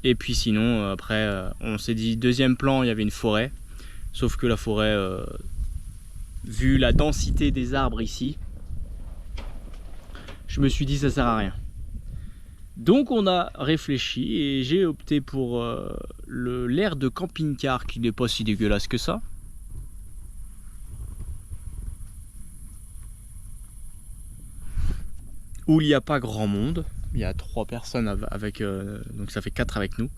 Et puis sinon après on s'est dit deuxième plan, il y avait une forêt, sauf que la forêt vu la densité des arbres ici, je me suis dit ça sert à rien. Donc on a réfléchi et j'ai opté pour l'aire de camping-car qui n'est pas si dégueulasse que ça. Où il n'y a pas grand monde, il y a 3 personnes avec, donc ça fait 4 avec nous.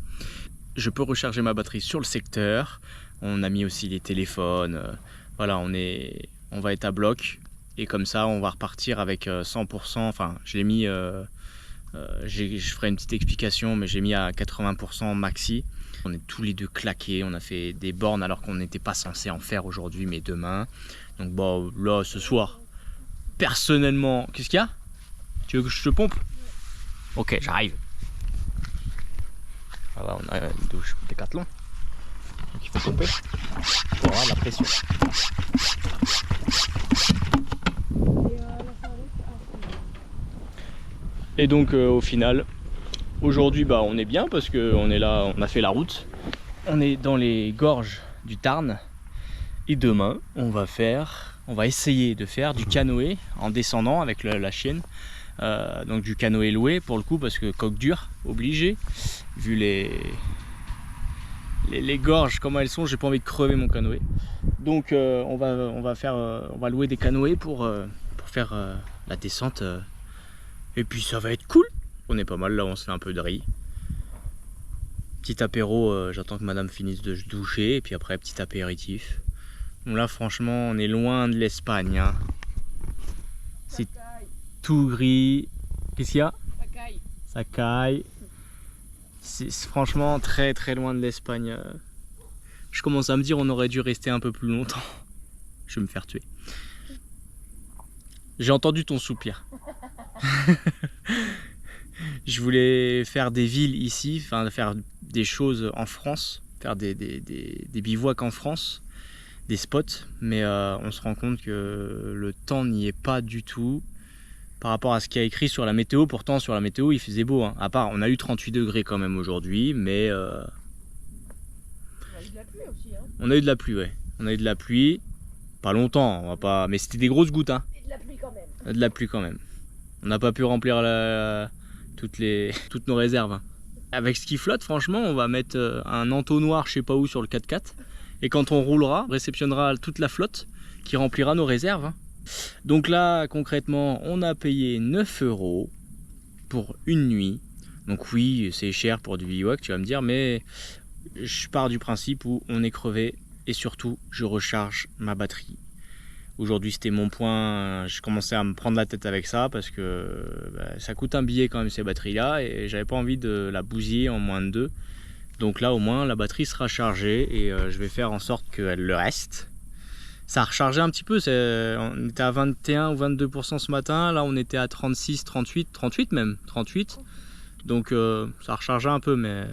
Je peux recharger ma batterie sur le secteur, on a mis aussi les téléphones, voilà, on va être à bloc et comme ça on va repartir avec 100%, enfin je l'ai mis, je ferai une petite explication, mais j'ai mis à 80% maxi. On est tous les deux claqués, on a fait des bornes alors qu'on n'était pas censé en faire aujourd'hui mais demain. Donc bon, là ce soir, personnellement, qu'est-ce qu'il y a? Tu veux que je te pompe? Ok, j'arrive. Voilà, on a une douche Décathlon. Donc il faut pomper pour avoir de la pression. Et donc au final, aujourd'hui bah, on est bien parce qu'on est là, on a fait la route. On est dans les gorges du Tarn. Et demain, on va essayer de faire du canoë en descendant avec la chienne. Donc du canoë loué pour le coup parce que coque dure obligé vu les gorges comment elles sont, j'ai pas envie de crever mon canoë, donc on va louer des canoës pour faire la descente et puis ça va être cool. On est pas mal là, on se fait un peu de riz, petit apéro, j'attends que madame finisse de se doucher et puis après petit apéritif. Donc là franchement on est loin de l'Espagne, hein. C'est tout gris. Qu'est-ce qu'il y a? Ça caille. C'est franchement très très loin de l'Espagne. Je commence à me dire on aurait dû rester un peu plus longtemps. Je vais me faire tuer. J'ai entendu ton soupir. Je voulais faire des villes ici, enfin faire des choses en France, faire des bivouacs en France, des spots, mais on se rend compte que le temps n'y est pas du tout. Par rapport à ce qu'il y a écrit sur la météo, pourtant sur la météo il faisait beau, hein. À part, on a eu 38 degrés quand même aujourd'hui, mais on a eu de la pluie aussi, hein. On a eu de la pluie, ouais. On a eu de la pluie, pas longtemps, on va pas, mais c'était des grosses gouttes, hein. Et de la pluie quand même. De la pluie quand même. On n'a pas pu remplir toutes nos réserves, hein. Avec ce qui flotte, franchement, on va mettre un entonnoir, je sais pas où, sur le 4x4, et quand on roulera, on réceptionnera toute la flotte qui remplira nos réserves, hein. Donc là concrètement on a payé 9 € pour une nuit. Donc oui c'est cher pour du bivouac tu vas me dire, mais je pars du principe où on est crevé et surtout je recharge ma batterie. Aujourd'hui c'était mon point, je commençais à me prendre la tête avec ça parce que ça coûte un billet quand même ces batteries là et j'avais pas envie de la bousiller en moins de 2. Donc là au moins la batterie sera chargée et je vais faire en sorte qu'elle le reste. ça a rechargé un petit peu. On était à 21 ou 22% ce matin. Là, on était à 36, 38 même. 38. Donc, ça a rechargé un peu, mais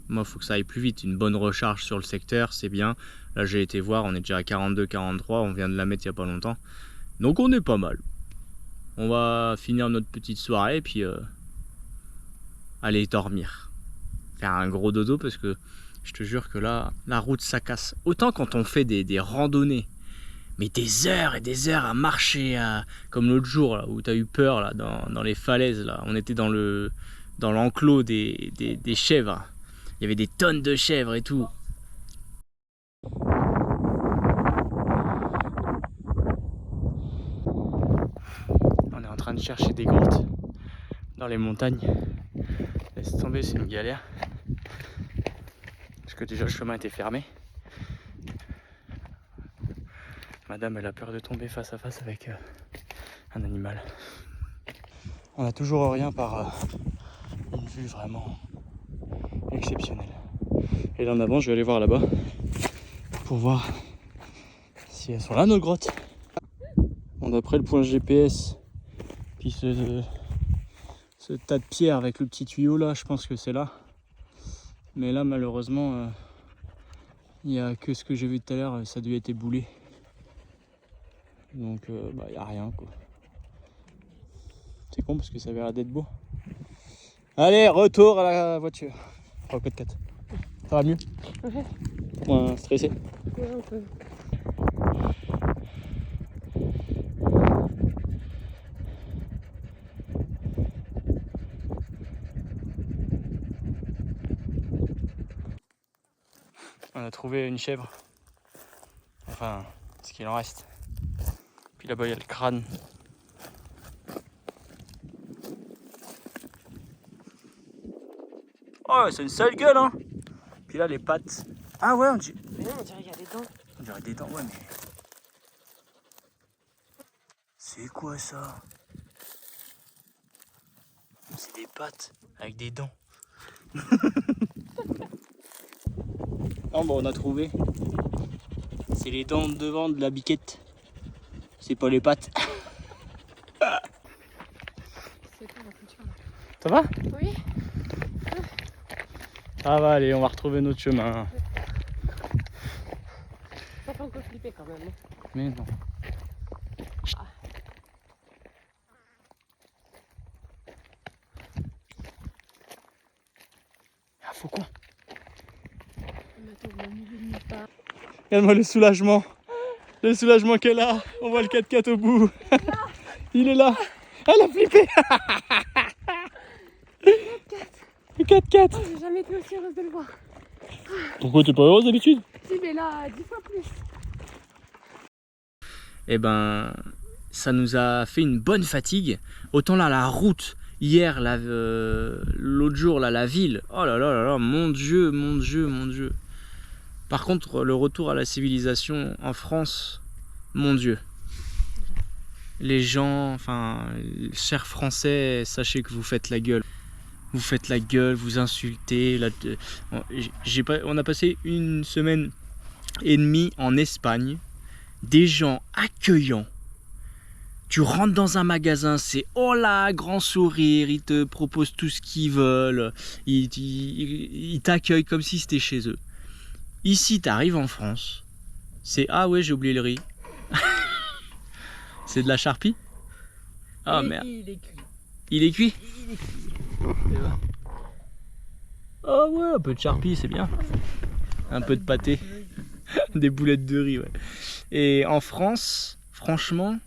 moi, il faut que ça aille plus vite. Une bonne recharge sur le secteur, c'est bien. Là, j'ai été voir, on est déjà à 42, 43. On vient de la mettre il n'y a pas longtemps. Donc, on est pas mal. On va finir notre petite soirée et puis aller dormir. Faire un gros dodo parce que je te jure que là, la route ça casse. Autant quand on fait des randonnées, mais des heures et des heures à marcher, comme l'autre jour là, où tu as eu peur là, dans les falaises. Là. On était dans l'enclos des chèvres. Il y avait des tonnes de chèvres et tout. On est en train de chercher des grottes dans les montagnes. Laisse tomber, c'est une galère. Parce que déjà le chemin était fermé. Madame, elle a peur de tomber face à face avec un animal. On n'a toujours rien par une vue vraiment exceptionnelle. Et là en avant, je vais aller voir là-bas pour voir si elles sont là nos grottes. Bon, d'après le point GPS, puis ce tas de pierres avec le petit tuyau là, je pense que c'est là. Mais là malheureusement, il n'y a que ce que j'ai vu tout à l'heure, ça a dû être éboulé. Donc il n'y a rien quoi. C'est con parce que ça avait l'air d'être beau. Allez, retour à la voiture. Oh, 4x4. Ça va mieux? Ouais. Moins stressé? Ouais, un peu. On a trouvé une chèvre. Enfin, ce qu'il en reste. Puis là-bas, il y a le crâne. Oh, c'est une sale gueule, hein. Puis là, les pattes. Ah ouais, Mais non, on dirait qu'il y a des dents. On dirait des dents, ouais, mais... C'est quoi ça? C'est des pattes avec des dents. Non, bon, on a trouvé. C'est les dents de devant de la biquette. C'est pas les pattes. C'est quoi la culture là? Ça va? Oui. Ah va, allez, on va retrouver notre chemin. Ça fait un peu flipper quand même. Mais non. Un faucon. Regarde-moi le soulagement. Le soulagement qu'elle a. On voit le 4x4 au bout. Il est là. Elle a flippé. Le 4x4. Oh, j'ai jamais été aussi heureuse de le voir. Pourquoi t'es pas heureuse d'habitude? Si, mais là, 10 fois plus. Eh ben, ça nous a fait une bonne fatigue. Autant là, la route, hier, l'autre jour, là, la ville. Oh là là là là, mon Dieu, mon Dieu, mon Dieu. Par contre, le retour à la civilisation en France, mon Dieu. Les gens, enfin, chers Français, sachez que vous faites la gueule. Vous faites la gueule, vous insultez. On a passé une semaine et demie en Espagne. Des gens accueillants. Tu rentres dans un magasin, c'est oh là, grand sourire, ils te proposent tout ce qu'ils veulent. Ils t'accueillent comme si c'était chez eux. Ici, tu arrives en France, c'est ah ouais, j'ai oublié le riz. C'est de la charpie? Ah merde. Il est cuit. Il est cuit? Ah ouais, un peu de charpie, c'est bien. Un peu de pâté. Des boulettes de riz, ouais. Et en France, franchement,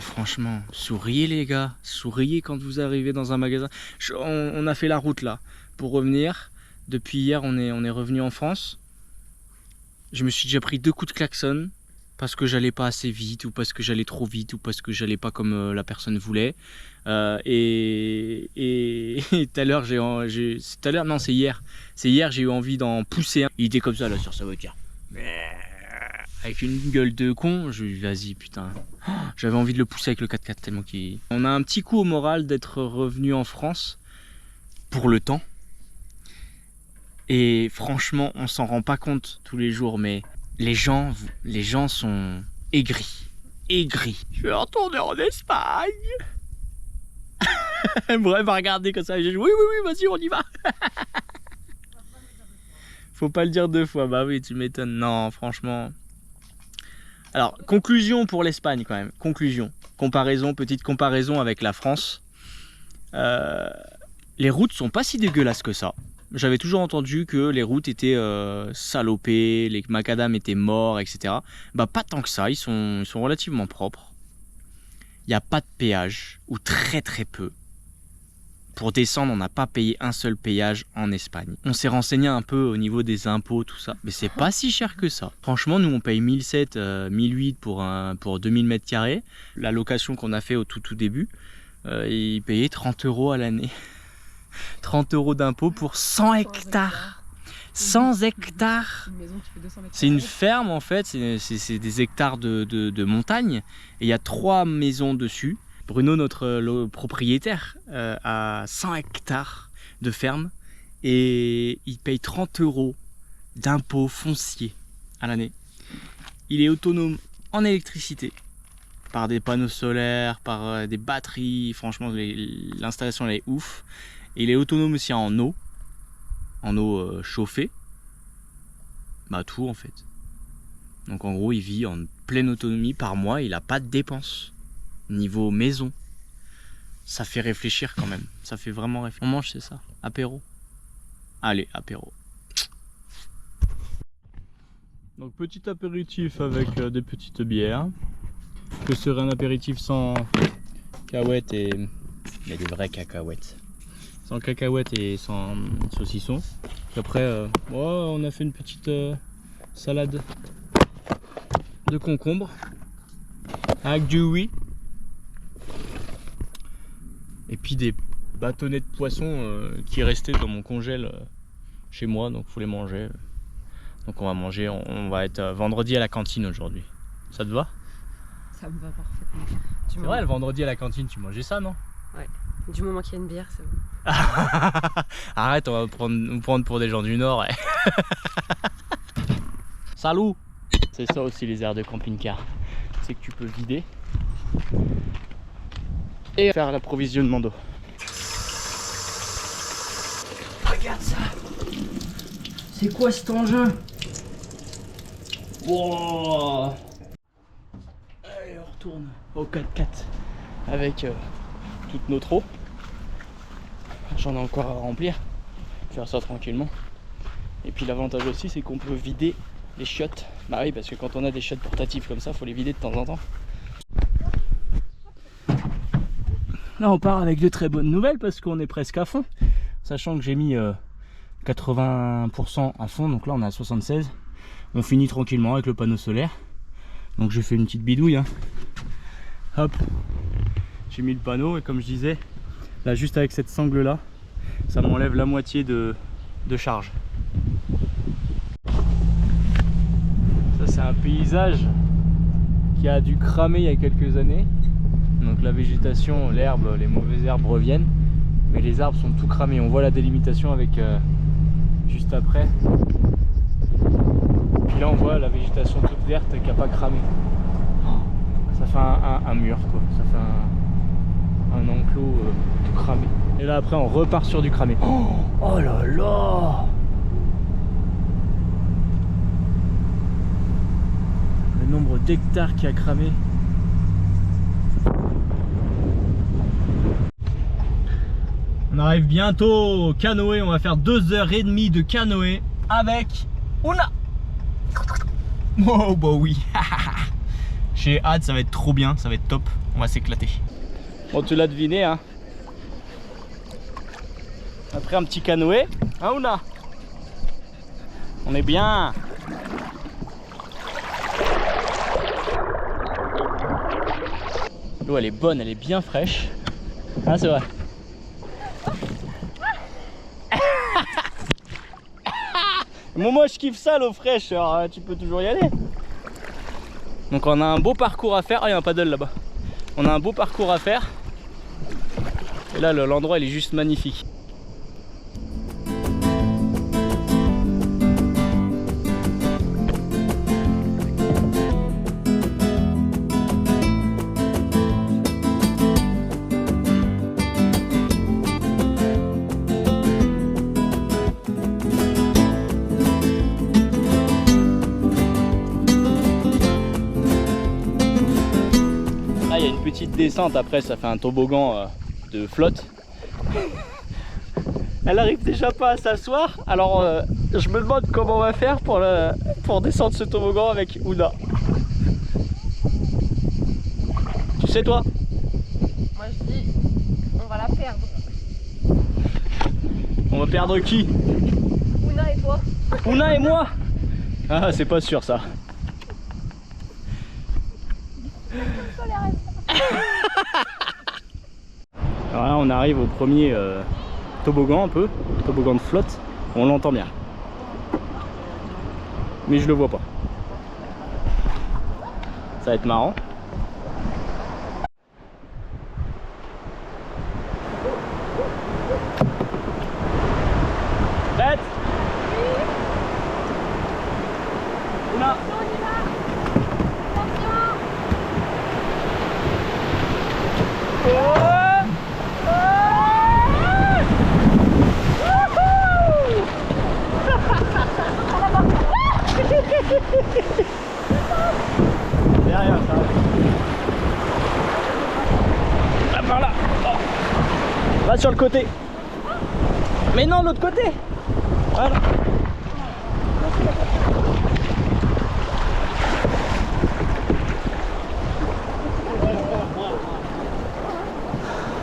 franchement, souriez les gars. Souriez quand vous arrivez dans un magasin. On a fait la route là pour revenir. Depuis hier, on est revenu en France. Je me suis déjà pris 2 coups de klaxon parce que j'allais pas assez vite ou parce que j'allais trop vite ou parce que j'allais pas comme la personne voulait. Et tout à l'heure, non, c'est hier. C'est hier, j'ai eu envie d'en pousser un. Il était comme ça là sur sa voiture. Avec une gueule de con, je lui dis vas-y putain. J'avais envie de le pousser avec le 4x4 tellement qu'il... On a un petit coup au moral d'être revenu en France pour le temps. Et franchement, on s'en rend pas compte tous les jours, mais les gens sont aigris. Aigris. Je vais retourner en Espagne. Bref, va regarder comme ça. J'ai dit, oui, vas-y, on y va. Faut pas le dire 2 fois. Bah oui, tu m'étonnes. Non, franchement. Alors, conclusion pour l'Espagne quand même. Conclusion. Petite comparaison avec la France. Les routes sont pas si dégueulasses que ça. J'avais toujours entendu que les routes étaient salopées, les macadams étaient morts, etc. Bah pas tant que ça, ils sont relativement propres. Il n'y a pas de péage, ou très peu. Pour descendre, on n'a pas payé un seul péage en Espagne. On s'est renseigné un peu au niveau des impôts, tout ça, mais c'est pas si cher que ça. Franchement, nous on paye 1700, 1800 pour 2000 m². La location qu'on a fait au tout début, ils payaient 30 € à l'année. 30 € d'impôts pour 100 hectares. 100 hectares. C'est une ferme en fait, c'est des hectares de montagne. Et il y a 3 maisons dessus. Bruno, notre propriétaire, a 100 hectares de ferme. Et il paye 30 € d'impôts fonciers à l'année. Il est autonome en électricité. Par des panneaux solaires, par des batteries. Franchement, l'installation elle est ouf. Et il est autonome aussi en eau chauffée, bah tout en fait. Donc en gros il vit en pleine autonomie par mois, il n'a pas de dépenses. Niveau maison, ça fait réfléchir quand même, ça fait vraiment réfléchir. On mange c'est ça, apéro. Allez, apéro. Donc petit apéritif avec des petites bières. Que serait un apéritif sans cacahuètes et des vraies cacahuètes. Sans cacahuètes et sans saucisson. Puis après, on a fait une petite salade de concombre avec du oui. Et puis des bâtonnets de poisson qui restaient dans mon congèle chez moi, donc il faut les manger. Donc on va manger, on va être vendredi à la cantine aujourd'hui. Ça te va? Ça me va parfaitement. C'est vrai, le vendredi à la cantine, tu mangeais ça, non? Ouais. Du moment qu'il y a une bière, c'est bon. Arrête, on va nous prendre pour des gens du Nord. Ouais. Salut. C'est ça aussi les aires de camping-car. C'est que tu peux vider et faire l'approvisionnement d'eau. Regarde ça. C'est quoi cet engin? Wow. Allez, on retourne au 4x4 avec toute notre eau. J'en ai encore à remplir, faire ça tranquillement. Et puis l'avantage aussi c'est qu'on peut vider les chiottes. Bah oui, parce que quand on a des chiottes portatives comme ça, faut les vider de temps en temps. Là on part avec de très bonnes nouvelles parce qu'on est presque à fond. Sachant que j'ai mis 80% à fond, donc là on est à 76. On finit tranquillement avec le panneau solaire. Donc j'ai fait une petite bidouille. Hein. Hop, j'ai mis le panneau et comme je disais, là juste avec cette sangle là, ça m'enlève la moitié de charge. Ça c'est un paysage qui a dû cramer il y a quelques années. Donc la végétation, l'herbe, les mauvaises herbes reviennent. Mais les arbres sont tout cramés. On voit la délimitation avec juste après. Puis là on voit la végétation toute verte qui n'a pas cramé. Ça fait un mur quoi. Ça fait un enclos tout cramé. Et là après on repart sur du cramé. Oh là là! Le nombre d'hectares qui a cramé. On arrive bientôt au canoë, on va faire 2h30 de canoë avec Ouna. Oh bah oui. J'ai hâte, ça va être trop bien, ça va être top, on va s'éclater. Bon tu l'as deviné hein. Après un petit canoë, hein Ouna? On est bien. L'eau elle est bonne, elle est bien fraîche. Ah c'est vrai. Moi je kiffe ça l'eau fraîche, alors tu peux toujours y aller. Donc on a un beau parcours à faire. Ah il y a un paddle là-bas. On a un beau parcours à faire. Et là l'endroit il est juste magnifique. descente, après ça fait un toboggan de flotte. Elle arrive déjà pas à s'asseoir, alors je me demande comment on va faire pour descendre ce toboggan avec Ouna. Tu sais toi? Moi je dis, on va la perdre. On va perdre qui? Ouna et toi? Ouna et moi? Ah, c'est pas sûr ça. Alors là, on arrive au premier toboggan, un peu, toboggan de flotte. On l'entend bien, mais je le vois pas. Ça va être marrant. Prête? Ouna. Derrière ça. Là, par là. Oh. Va sur le côté. Mais non, l'autre côté. Voilà.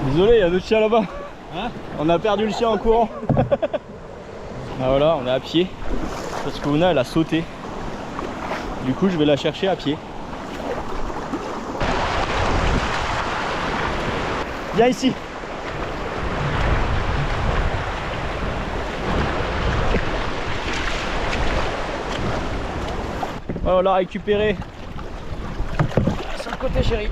Désolé, il y a d'autres chiens là-bas. Hein? On a perdu le chien en courant. Ah voilà, on est à pied. Parce que Ouna elle a sauté. Du coup je vais la chercher à pied. Viens ici. Voilà, on l'a récupéré. Sur le côté chérie.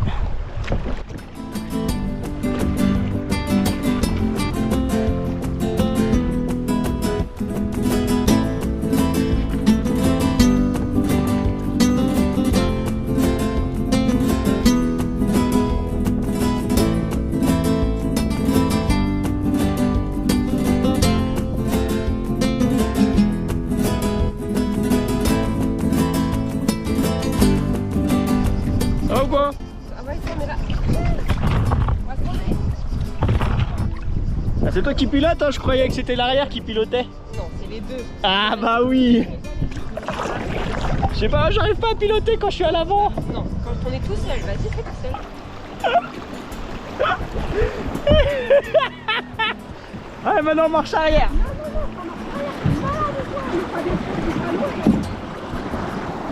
C'est toi qui pilote, hein? Je croyais que c'était l'arrière qui pilotait. Non, c'est les deux. Ah bah oui. Je sais pas, j'arrive pas à piloter quand je suis à l'avant. Non, quand on est tout seul, vas-y, fais tout seul. Ouais, maintenant marche arrière.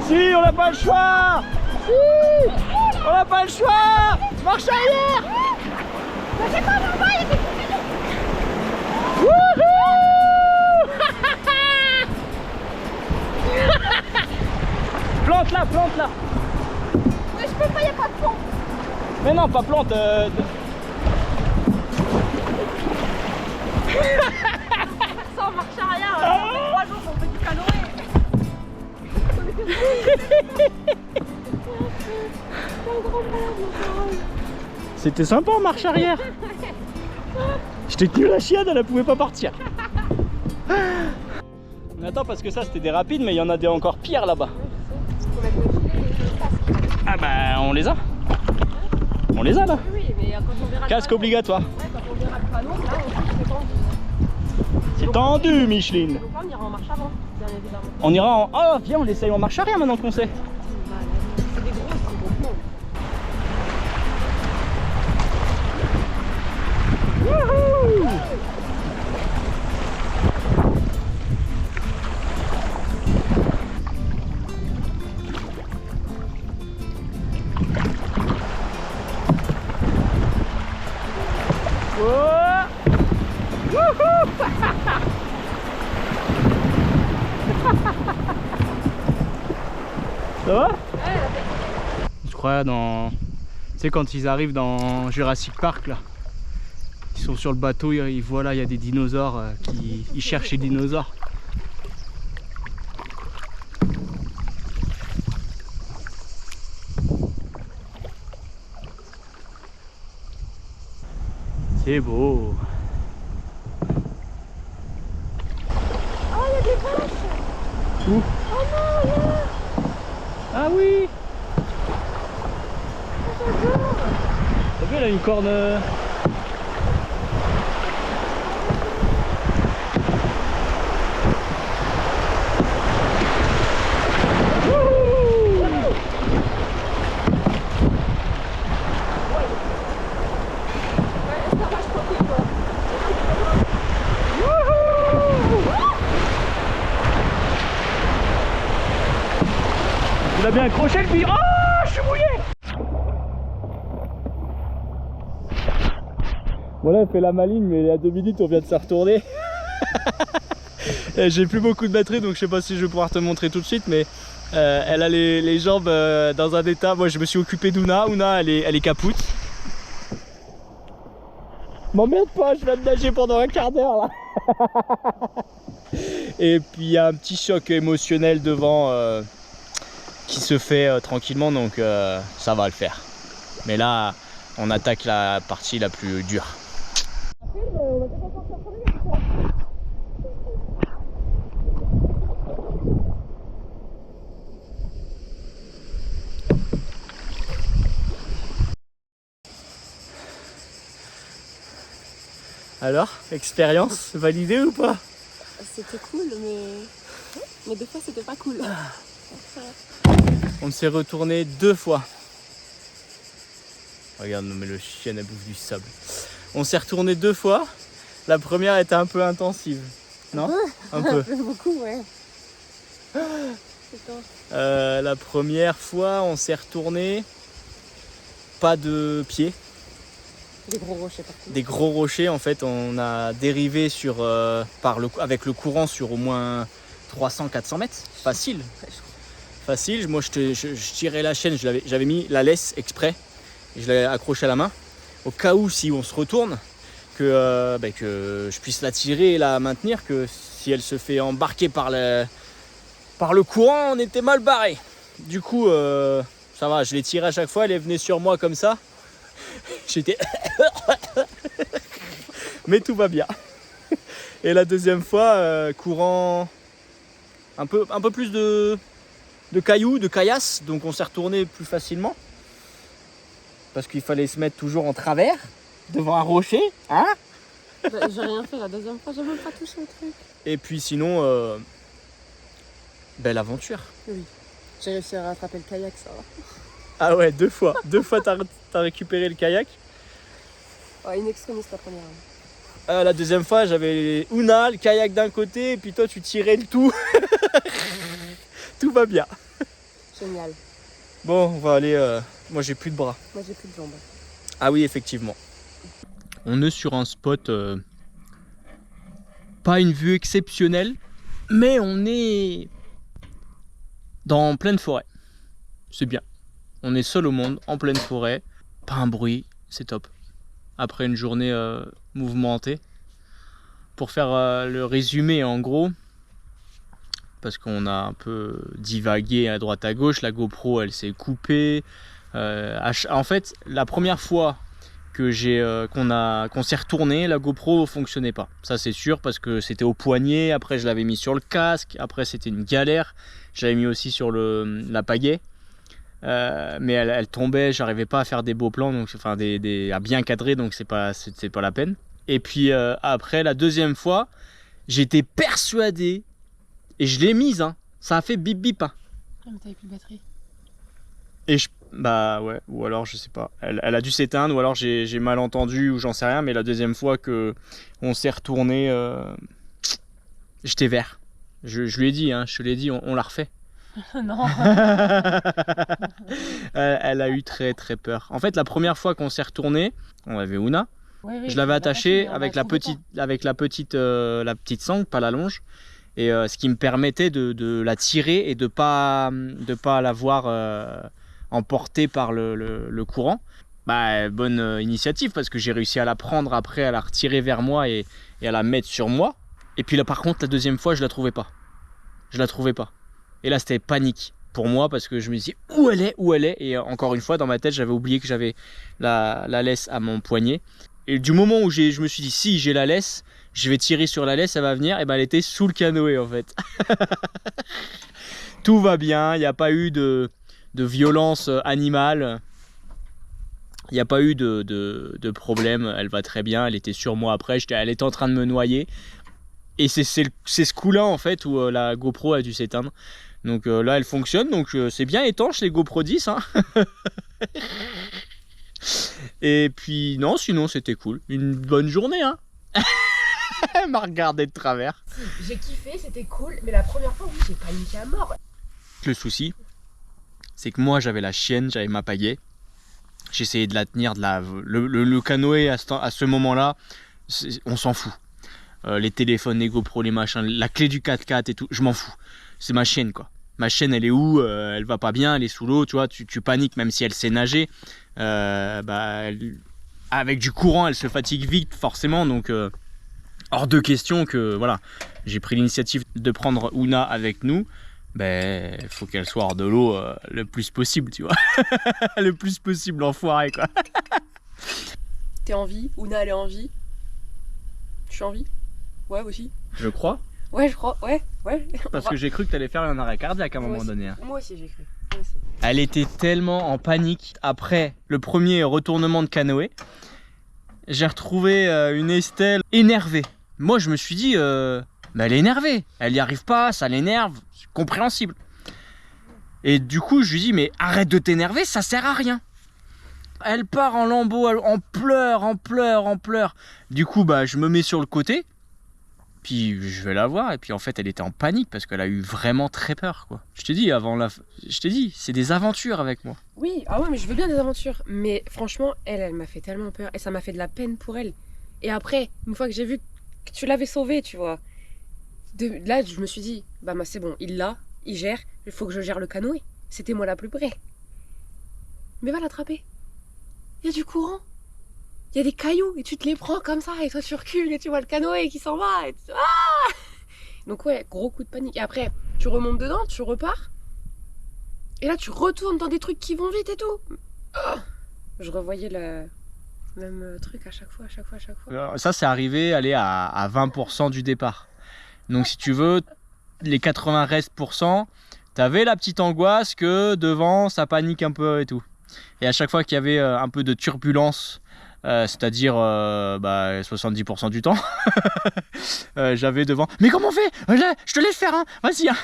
Si, on n'a pas le choix. Si, on n'a pas le choix. Marche arrière. Mais c'est pas normal, il était plante là, plante là. mais je peux pas, il n'y a pas de pont. Mais non, pas plante. Ça en marche arrière, ça fait 3 jours qu'on fait du canoë. C'était sympa en marche arrière. Je t'ai tenu la chienne, elle pouvait pas partir. Mais attends, parce que ça c'était des rapides, mais il y en a des encore pires là-bas. Ah bah on les a. On les a là. Oui, mais quand on verra Casque obligatoire. Ouais, quand on verra le panneau, là aussi c'est tendu. C'est tendu, Micheline. Donc là on ira en marche avant, bien évidemment. On ira en... Oh viens, on essaye en marche arrière maintenant qu'on sait. C'est des grosses, c'est donc non. Wouhou! Ça va? Je crois dans... Tu sais quand ils arrivent dans Jurassic Park là, ils sont sur le bateau, ils voient là il y a des dinosaures, ils cherchent les dinosaures. C'est beau. Oh, il y a des vaches. Où? Oh non, là. Ah oui. Oh, j'adore. T'as vu, elle a une corne. Il a bien accroché le pied. Oh, je suis mouillé. Voilà, elle fait la maligne, mais il y a 2 minutes, on vient de se retourner. J'ai plus beaucoup de batterie, donc je sais pas si je vais pouvoir te montrer tout de suite, mais elle a les jambes dans un état. Moi, je me suis occupé d'Ouna. Ouna, elle est capoute. M'emmerde pas, je viens de nager pendant un quart d'heure là. Et puis il y a un petit choc émotionnel devant qui se fait tranquillement, donc ça va le faire. Mais là, on attaque la partie la plus dure. Alors, expérience validée ou pas? C'était cool, mais des fois c'était pas cool. On s'est retourné 2 fois. Regarde, mais le chien elle bouffe du sable. On s'est retourné 2 fois. La première était un peu intensive. Non? Un peu. Beaucoup, ouais. La première fois, on s'est retourné. Pas de pied. Des gros rochers partout. Des gros rochers, en fait, on a dérivé sur, avec le courant sur au moins 300-400 mètres. Facile. Facile. Moi, je tirais la chaîne, j'avais mis la laisse exprès. Et je l'ai accrochée à la main. Au cas où, si on se retourne, que je puisse la tirer et la maintenir, que si elle se fait embarquer par le courant, on était mal barré. Du coup, ça va, je l'ai tirée à chaque fois, elle est venue sur moi comme ça. J'étais... Mais tout va bien. Et la deuxième fois, courant un peu plus de cailloux, de caillasses, donc on s'est retourné plus facilement. Parce qu'il fallait se mettre toujours en travers, devant un rocher, hein. J'ai rien fait la deuxième fois, j'ai même pas touché au truc. Et puis sinon, belle aventure. Oui, j'ai réussi à rattraper le kayak, ça va. Ah ouais, 2 fois. 2 fois t'as récupéré le kayak. Ouais, une extrémiste la première. La deuxième fois, j'avais Ouna, le kayak d'un côté, et puis toi tu tirais le tout. Tout va bien. Génial. Bon, on va aller... Moi j'ai plus de bras. Moi j'ai plus de jambes. Ah oui, effectivement. On est sur un spot... pas une vue exceptionnelle, mais on est dans pleine forêt. C'est bien. On est seul au monde, en pleine forêt. Pas un bruit, c'est top. Après une journée mouvementée. Pour faire le résumé en gros, parce qu'on a un peu divagué à droite à gauche, la GoPro elle s'est coupée. En fait, la première fois que qu'on s'est retourné, la GoPro fonctionnait pas. Ça c'est sûr, parce que c'était au poignet, après je l'avais mis sur le casque, après c'était une galère. Je l'avais mis aussi sur la pagaie. Mais elle tombait, j'arrivais pas à faire des beaux plans, donc, enfin à bien cadrer, donc c'est pas la peine. Et puis après la deuxième fois, j'étais persuadé, et je l'ai mise, hein, ça a fait bip bip. Hein. Ah mais t'avais plus de batterie. Et bah ouais, ou alors je sais pas, elle a dû s'éteindre, ou alors j'ai mal entendu, ou j'en sais rien, mais la deuxième fois que on s'est retourné, j'étais vert. Je lui ai dit, hein, je te l'ai dit, on la refait. Non. Elle a eu très très peur. En fait, la première fois qu'on s'est retourné, on avait Ouna. Oui, je l'avais attachée avec la petite sangle, pas la longe, et ce qui me permettait de la tirer et de pas la voir emportée par le courant. Bah, bonne initiative, parce que j'ai réussi à la prendre après, à la retirer vers moi et à la mettre sur moi. Et puis là, par contre, la deuxième fois, je la trouvais pas. Et là, c'était panique pour moi, parce que je me disais où elle est. Et encore une fois, dans ma tête, j'avais oublié que j'avais la laisse à mon poignet. Et du moment où je me suis dit, si j'ai la laisse, je vais tirer sur la laisse, elle va venir. Et ben, elle était sous le canoë en fait. Tout va bien, il n'y a pas eu de violence animale. Il n'y a pas eu de problème, elle va très bien, elle était sur moi après, elle était en train de me noyer. Et c'est ce coup-là en fait où la GoPro a dû s'éteindre. Donc là elle fonctionne, donc c'est bien étanche les GoPro 10. Hein. Et puis non, sinon c'était cool. Une bonne journée. Hein. Elle m'a regardé de travers. J'ai kiffé, c'était cool, mais la première fois, oui, j'ai paniqué à mort. Le souci, c'est que moi j'avais la chienne, j'avais ma pagaie. J'essayais de la tenir, le canoë à ce moment-là, on s'en fout. Les téléphones, les GoPro, les machins, la clé du 4x4 et tout, je m'en fous. C'est ma chienne quoi. Ma chienne elle est où? Elle va pas bien, elle est sous l'eau, tu vois, tu paniques même si elle sait nager. Avec du courant, elle se fatigue vite forcément, donc hors de question que voilà. J'ai pris l'initiative de prendre Ouna avec nous. Ben, faut qu'elle soit hors de l'eau le plus possible, tu vois. Le plus possible, enfoiré, quoi. T'es en vie? Ouna, elle est en vie? Je suis en vie? Ouais, aussi. Je crois. Ouais, je crois, ouais. Parce que j'ai cru que t'allais faire un arrêt cardiaque à un moment donné. Hein. Moi aussi, j'ai cru. Elle était tellement en panique après le premier retournement de canoë. J'ai retrouvé une Estelle énervée. Moi, je me suis dit... Mais elle est énervée, elle n'y arrive pas, ça l'énerve, c'est compréhensible. Et du coup, je lui dis, mais arrête de t'énerver, ça sert à rien. Elle part en lambeaux, en pleurs. Du coup, bah, je me mets sur le côté, puis je vais la voir, et puis en fait, elle était en panique parce qu'elle a eu vraiment très peur, quoi. Je t'ai dit, c'est des aventures avec moi. Oui, ah ouais, mais je veux bien des aventures. Mais franchement, elle m'a fait tellement peur, et ça m'a fait de la peine pour elle. Et après, une fois que j'ai vu que tu l'avais sauvée, tu vois. Là, je me suis dit, bah c'est bon, il gère, il faut que je gère le canoë. C'était moi la plus près. Mais va l'attraper. Il y a du courant. Il y a des cailloux et tu te les prends comme ça et toi tu recules et tu vois le canoë qui s'en va. Et donc ouais, gros coup de panique. Et après, tu remontes dedans, tu repars. Et là, tu retournes dans des trucs qui vont vite et tout. Je revoyais le même truc à chaque fois. Alors, ça, c'est arrivé à 20% du départ. Donc si tu veux, les 80 restes%, t'avais la petite angoisse que devant ça panique un peu et tout. Et à chaque fois qu'il y avait un peu de turbulence, c'est-à-dire 70% du temps, j'avais devant. Mais comment on fait? Je te laisse faire, hein. Vas-y. Hein.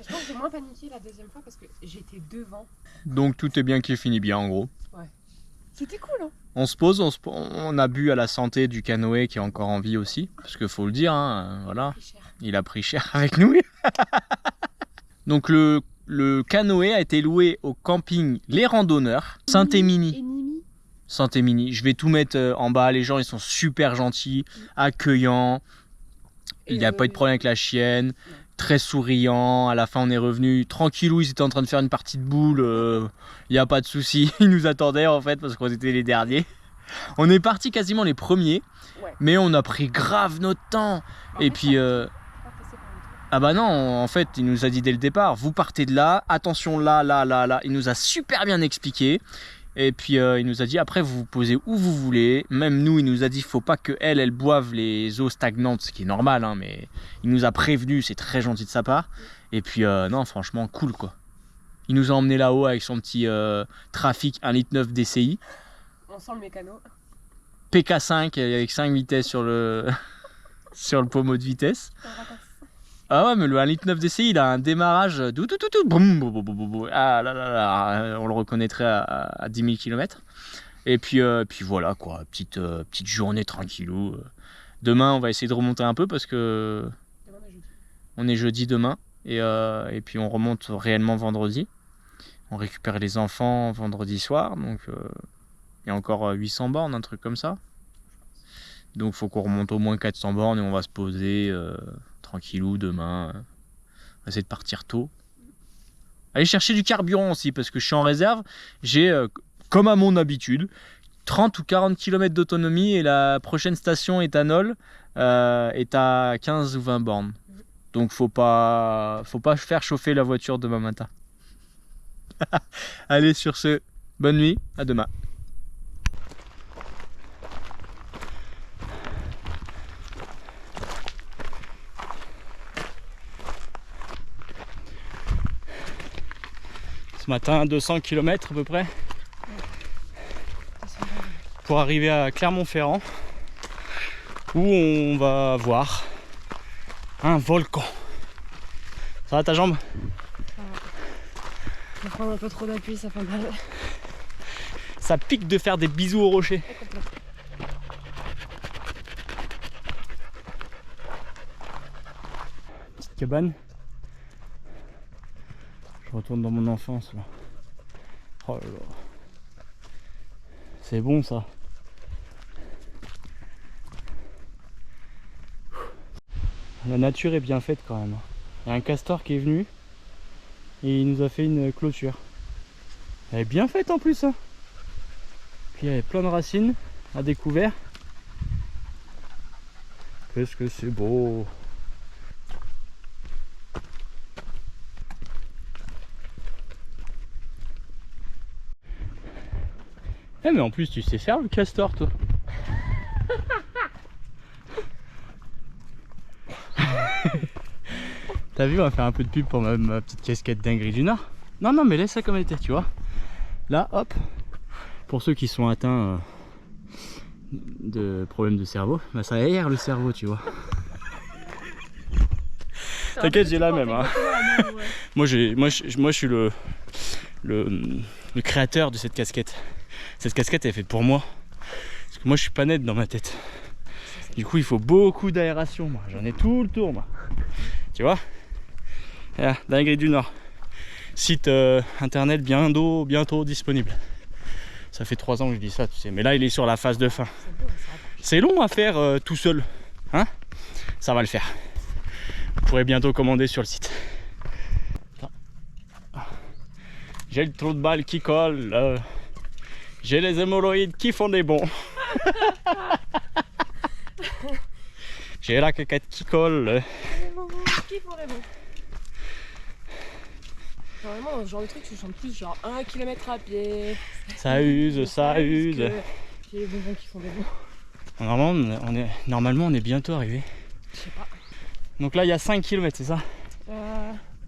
Je pense que j'ai moins paniqué la deuxième fois parce que j'étais devant. Donc tout est bien qui finit bien en gros. Ouais. C'était cool, hein. On se pose, on a bu à la santé du canoë qui est encore en vie aussi, parce qu'il faut le dire, hein, voilà, il a pris cher avec nous. Donc le canoë a été loué au camping Les Randonneurs, Saint-Émini. Saint-Émini, je vais tout mettre en bas, les gens ils sont super gentils, accueillants, il n'y a pas eu de problème avec la chienne. Très souriant, à la fin on est revenu tranquillou, ils étaient en train de faire une partie de boule, il n'y a pas de souci, ils nous attendaient en fait parce qu'on était les derniers. On est partis quasiment les premiers, ouais. Mais on a pris grave notre temps. Et puis ah bah non, en fait il nous a dit dès le départ, vous partez de là, attention là, il nous a super bien expliqué. Et puis il nous a dit après vous vous posez où vous voulez. Même nous il nous a dit faut pas que elle boive les eaux stagnantes, ce qui est normal hein, mais il nous a prévenu, c'est très gentil de sa part. Et puis non franchement cool quoi. Il nous a emmené là-haut avec son petit trafic 1,9 litre DCI. On sent le mécano. PK5 avec 5 vitesses sur le sur le pommeau de vitesse. Ah ouais, mais le 1,9 litre DCI, il a un démarrage ah là, on le reconnaîtrait à 10 000 km. Et puis voilà quoi, petite journée tranquillou. Demain, on va essayer de remonter un peu parce que on est jeudi demain. Et puis on remonte réellement vendredi. On récupère les enfants vendredi soir. Donc il y a encore 800 bornes, un truc comme ça. Donc il faut qu'on remonte au moins 400 bornes et on va se poser... tranquillou demain, on va essayer de partir tôt. Aller chercher du carburant aussi parce que je suis en réserve. J'ai, comme à mon habitude, 30 ou 40 km d'autonomie et la prochaine station éthanol est à 15 ou 20 bornes. Donc faut pas faire chauffer la voiture demain matin. Allez sur ce, bonne nuit, à demain. Ce matin, 200 km à peu près. pour arriver à Clermont-Ferrand où on va voir un volcan. Ça va ta jambe? Je vais prendre un peu trop d'appui, ça fait mal. Ça pique de faire des bisous au rocher. Petite cabane. Je retourne dans mon enfance là. Oh là là. C'est bon ça. La nature est bien faite quand même. Il y a un castor qui est venu et il nous a fait une clôture. Elle est bien faite en plus. Hein. Puis il y avait plein de racines à découvert. Qu'est-ce que c'est beau! Eh mais en plus tu sais faire le castor toi. T'as vu, on va faire un peu de pub pour ma petite casquette d'Ingrid du Nord. Non non mais laisse ça comme elle était, tu vois. Là hop, pour ceux qui sont atteints de problèmes de cerveau, bah ça aère le cerveau tu vois. T'inquiète, j'ai la même hein. Moi je suis le créateur de cette casquette. Cette casquette elle est faite pour moi. Parce que moi je suis pas net dans ma tête. Du coup il faut beaucoup d'aération. J'en ai tout le tour moi. Tu vois, d'Ingrid du Nord. Site internet bientôt disponible. Ça fait 3 ans que je dis ça, tu sais. Mais là il est sur la phase de fin. C'est long à faire tout seul. Hein, ça va le faire. Vous pourrez bientôt commander sur le site. J'ai le trou de balle qui colle. J'ai les hémorroïdes qui font des bonds. J'ai la caquette qui colle. Qui font les bons. Normalement, dans ce genre de truc, tu chantes plus genre 1 km à pied. Ça use, ça use. Puis les bonbons qui font des bons. Normalement, on est bientôt arrivé. Je sais pas. Donc là, il y a 5 km, c'est ça?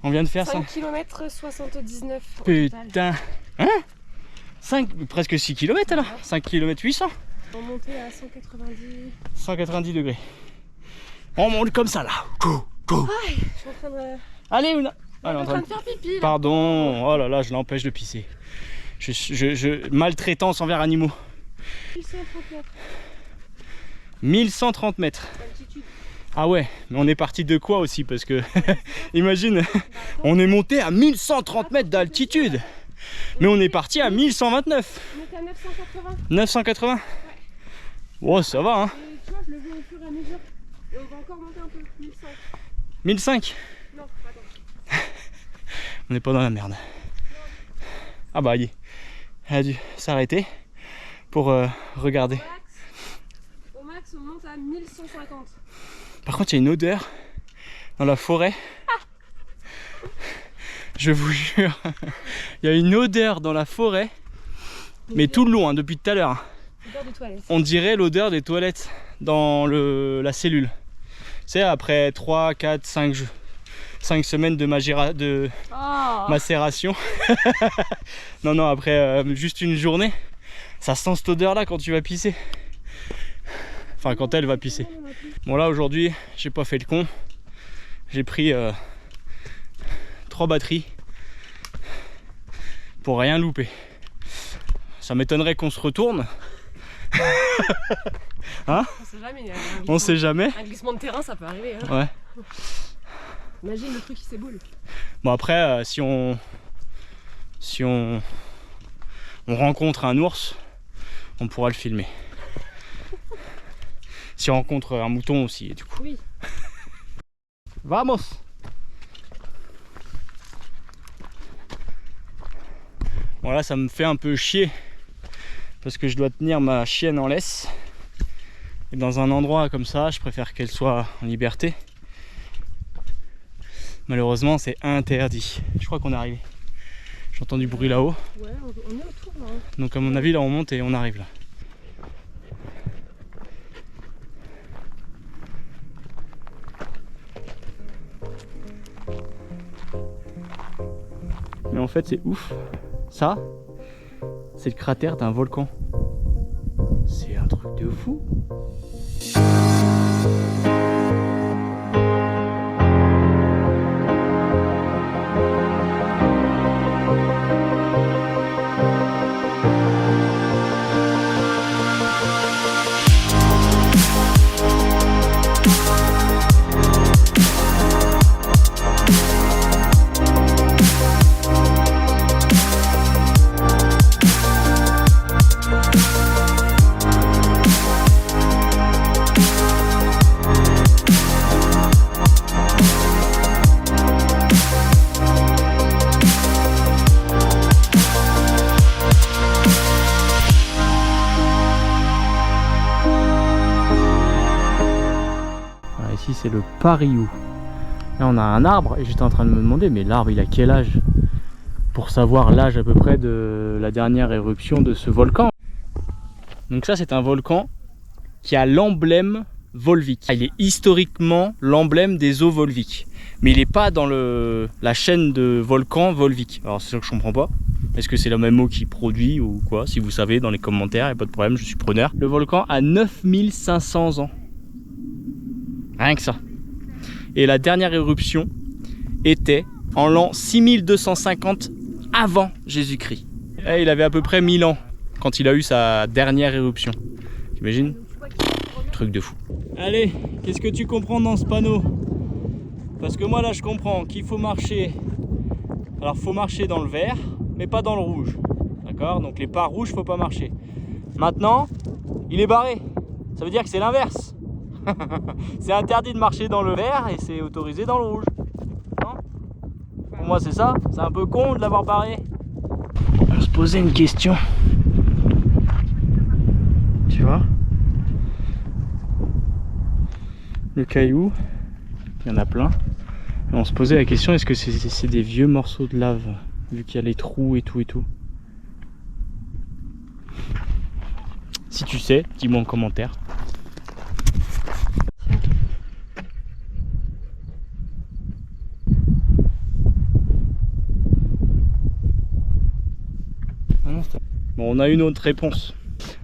On vient de faire 5 km 79. Putain. Hein? Presque 6 km alors. 5 km 800. On montait à 190. 190 degrés. On monte comme ça là. Go, go. Je suis en train de... Allez, Ouna. Je suis en train de faire pipi là. Pardon. Oh là là, je l'empêche de pisser. Maltraitance envers animaux. 1130 mètres. 1130 mètres. D'altitude. Ah ouais, mais on est parti de quoi aussi? Parce que, imagine, on est monté à 1130 mètres d'altitude. Mais on est parti à 1129. On était à 980. 980? Ouais. Oh, ça va hein. Et tu vois, je le vois au fur et à mesure. Et on va encore monter un peu. 1005. 1005? Non, attends. On n'est pas dans la merde. Ah bah, elle a dû s'arrêter pour regarder. Au max, on monte à 1150. Par contre, il y a une odeur dans la forêt. Je vous jure, il y a une odeur dans la forêt, mais tout le long, hein, depuis tout à l'heure. Odeur de toilette. On dirait l'odeur des toilettes dans la cellule. C'est après 3, 4, 5 semaines de macération. Non, après juste une journée, ça sent cette odeur là quand tu vas pisser. Enfin, quand elle va pisser. Bon, là aujourd'hui, j'ai pas fait le con. J'ai pris 3 batteries pour rien louper. Ça m'étonnerait qu'on se retourne. Hein? On sait jamais. On sait jamais. Un glissement de terrain, ça peut arriver. Hein. Ouais. Imagine le truc qui s'éboule. Bon après, si on rencontre un ours, on pourra le filmer. Si on rencontre un mouton aussi, du coup. Oui. Vamos! Bon là, ça me fait un peu chier parce que je dois tenir ma chienne en laisse. Et dans un endroit comme ça, je préfère qu'elle soit en liberté. Malheureusement, c'est interdit. Je crois qu'on est arrivé. J'entends du bruit là-haut. Ouais, on est autour là. Donc à mon avis, là on monte et on arrive là. Mais en fait, c'est ouf. Ça, c'est le cratère d'un volcan. De fou. Ici c'est le Pariou. Là on a un arbre et j'étais en train de me demander mais l'arbre il a quel âge? Pour savoir l'âge à peu près de la dernière éruption de ce volcan. Donc ça c'est un volcan qui a l'emblème volvique. Il est historiquement l'emblème des eaux volviques. Mais il n'est pas dans la chaîne de volcans volviques. Alors c'est sûr que je comprends pas. Est-ce que c'est la même eau qui produit ou quoi? Si vous savez dans les commentaires, il n'y a pas de problème, je suis preneur. Le volcan a 9500 ans. Rien que ça. Et la dernière éruption était en l'an 6250 avant Jésus-Christ. Et il avait à peu près 1000 ans quand il a eu sa dernière éruption. T'imagines? Truc de fou. Allez, qu'est-ce que tu comprends dans ce panneau? Parce que moi là je comprends qu'il faut marcher. Alors faut marcher dans le vert, mais pas dans le rouge. D'accord? Donc les pas rouges, faut pas marcher. Maintenant, il est barré. Ça veut dire que c'est l'inverse. C'est interdit de marcher dans le vert et c'est autorisé dans le rouge. Non? Pour moi c'est ça, c'est un peu con de l'avoir barré. On va se poser une question. Tu vois? Le caillou, il y en a plein. Et on se posait la question, est-ce que c'est des vieux morceaux de lave, vu qu'il y a les trous et tout et tout. Si tu sais, dis-moi en commentaire. Bon, on a une autre réponse.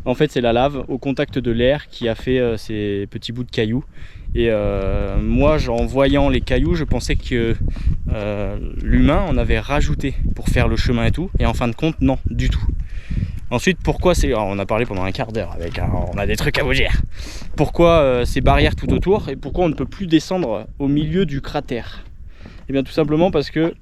En fait, c'est la lave au contact de l'air qui a fait ces petits bouts de cailloux. Et moi, en voyant les cailloux, je pensais que l'humain en avait rajouté pour faire le chemin et tout. Et en fin de compte, non, du tout. Ensuite, pourquoi c'est... On a parlé pendant un quart d'heure, on a des trucs à vous dire. Pourquoi ces barrières tout autour et pourquoi on ne peut plus descendre au milieu du cratère? Eh bien, tout simplement parce que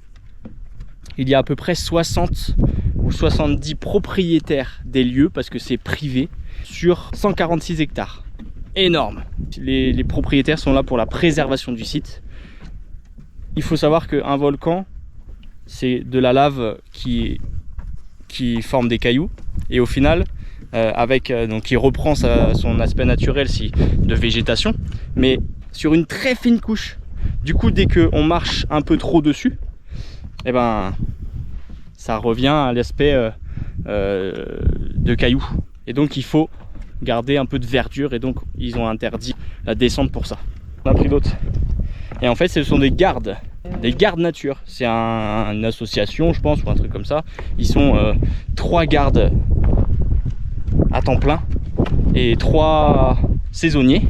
il y a à peu près 60 ou 70 propriétaires des lieux, parce que c'est privé, sur 146 hectares. Énorme. Les propriétaires sont là pour la préservation du site. Il faut savoir qu'un volcan, c'est de la lave qui forme des cailloux, et au final, donc il reprend son aspect naturel de végétation, mais sur une très fine couche. Du coup, dès qu'on marche un peu trop dessus, eh ben, ça revient à l'aspect de cailloux. Et donc il faut garder un peu de verdure, et donc ils ont interdit la descente pour ça. On a pris d'autres. Et en fait, ce sont des gardes nature. C'est une association, je pense, ou un truc comme ça. Ils sont 3 gardes à temps plein et 3 saisonniers.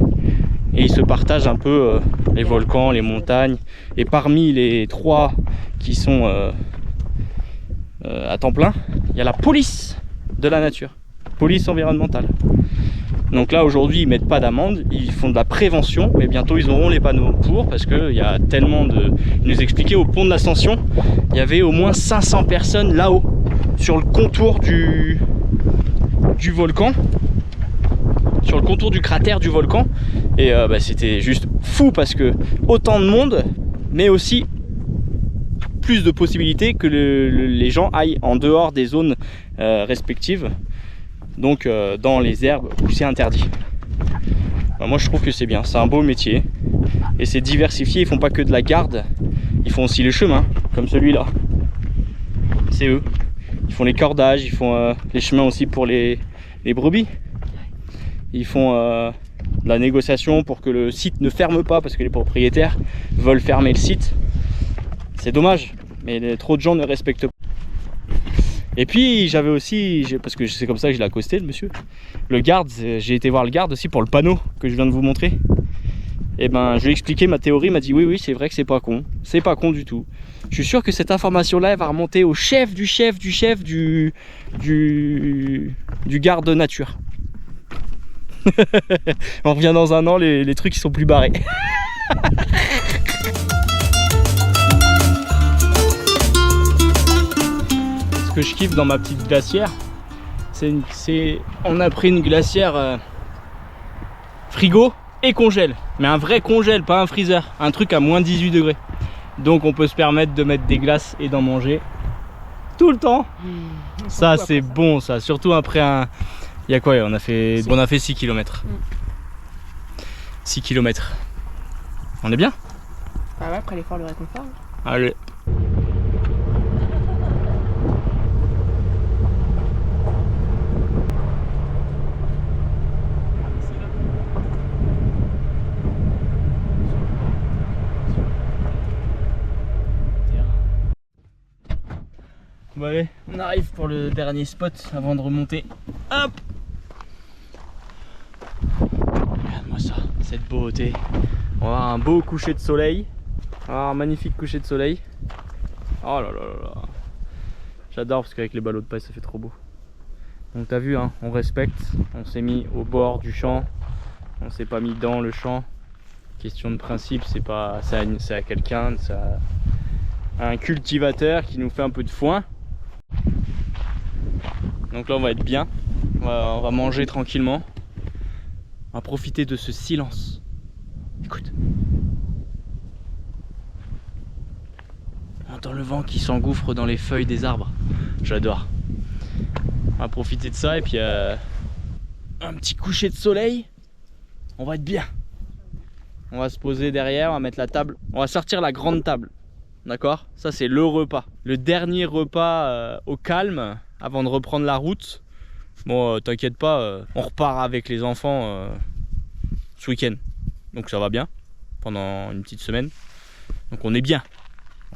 Et ils se partagent un peu les volcans, les montagnes. Et parmi les 3 qui sont à temps plein, il y a la police de la nature, police environnementale. Donc là aujourd'hui ils mettent pas d'amende, ils font de la prévention, mais bientôt ils auront les panneaux pour, parce qu'il y a tellement de... Ils nous expliquaient au pont de l'Ascension, il y avait au moins 500 personnes là-haut, sur le contour du volcan, sur le contour du cratère du volcan, et c'était juste fou, parce que autant de monde, mais aussi plus de possibilités que les gens aillent en dehors des zones respectives, donc dans les herbes où c'est interdit. Moi je trouve que c'est bien, c'est un beau métier et c'est diversifié. Ils font pas que de la garde, ils font aussi les chemins, comme celui-là, c'est eux. Ils font les cordages, ils font les chemins aussi pour les brebis. Ils font de la négociation pour que le site ne ferme pas, parce que les propriétaires veulent fermer le site. C'est dommage, mais trop de gens ne respectent pas. Et puis j'avais aussi, parce que c'est comme ça que je l'ai accosté le monsieur, le garde, j'ai été voir le garde aussi pour le panneau que je viens de vous montrer. Et ben je lui ai expliqué ma théorie, il m'a dit oui c'est vrai que c'est pas con du tout. Je suis sûr que cette information là elle va remonter au chef du garde nature. On revient dans un an, les trucs ils sont plus barrés. Ce que je kiffe dans ma petite glacière, on a pris une glacière frigo et congèle, mais un vrai congèle, pas un freezer, un truc à moins 18 degrés. Donc on peut se permettre de mettre des glaces et d'en manger tout le temps. Ça c'est bon ça, surtout après un... Il y a quoi? On a fait 6 km. 6 km. On est bien? Ah ouais, après l'effort, le réconfort. Allez. Bon allez, on arrive pour le dernier spot avant de remonter. Hop! Regarde-moi ça, cette beauté. On va avoir un beau coucher de soleil. On va avoir un magnifique coucher de soleil. Oh là là là là. J'adore parce qu'avec les ballots de paille ça fait trop beau. Donc t'as vu hein, on respecte. On s'est mis au bord du champ. On s'est pas mis dans le champ. Question de principe, c'est pas c'est à quelqu'un, c'est à un cultivateur qui nous fait un peu de foin. Donc là on va être bien, on va manger tranquillement, on va profiter de ce silence. Écoute, on entend le vent qui s'engouffre dans les feuilles des arbres, j'adore. On va profiter de ça et puis un petit coucher de soleil, on va être bien. On va se poser derrière, on va mettre la table, on va sortir la grande table, d'accord? Ça c'est le repas, le dernier repas au calme. Avant de reprendre la route. Bon t'inquiète pas, on repart avec les enfants ce week-end. Donc ça va bien, pendant une petite semaine. Donc on est bien.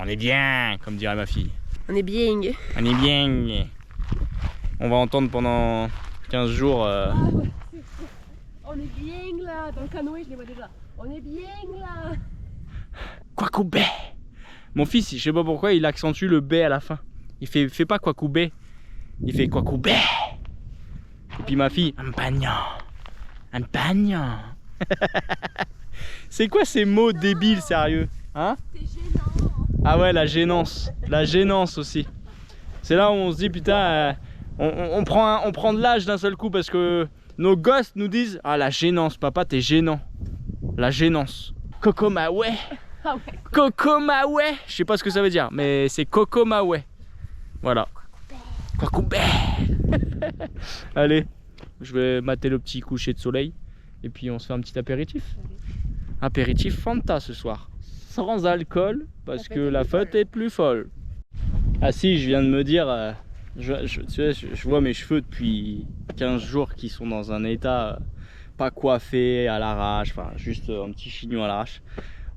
On est bien, comme dirait ma fille. On est bien. On est bien. On va entendre pendant 15 jours... On est bien là, dans le canoë je les vois déjà. On est bien là. Kwaku-bé. Mon fils, je sais pas pourquoi, il accentue le B à la fin. Il fait pas Kwaku-bé. Il fait Kwaku-bé. Et puis ma fille, un pagnon. Un pagnon. C'est quoi ces mots débiles, sérieux? Hein? C'est gênant. Ah ouais, la gênance. La gênance aussi. C'est là où on se dit, putain, on prend de l'âge d'un seul coup parce que nos gosses nous disent, ah la gênance, papa, t'es gênant. La gênance. Coco Maoué. Ah ouais. Coco Maoué. Je sais pas ce que ça veut dire, mais c'est Coco Maoué. Voilà. Kwaku-bé. Allez, je vais mater le petit coucher de soleil et puis on se fait un petit apéritif. Apéritif Fanta ce soir, sans alcool parce que la fête est plus folle. Ah si, je viens de me dire, je vois mes cheveux depuis 15 jours qui sont dans un état pas coiffé à l'arrache, enfin juste un petit chignon à l'arrache.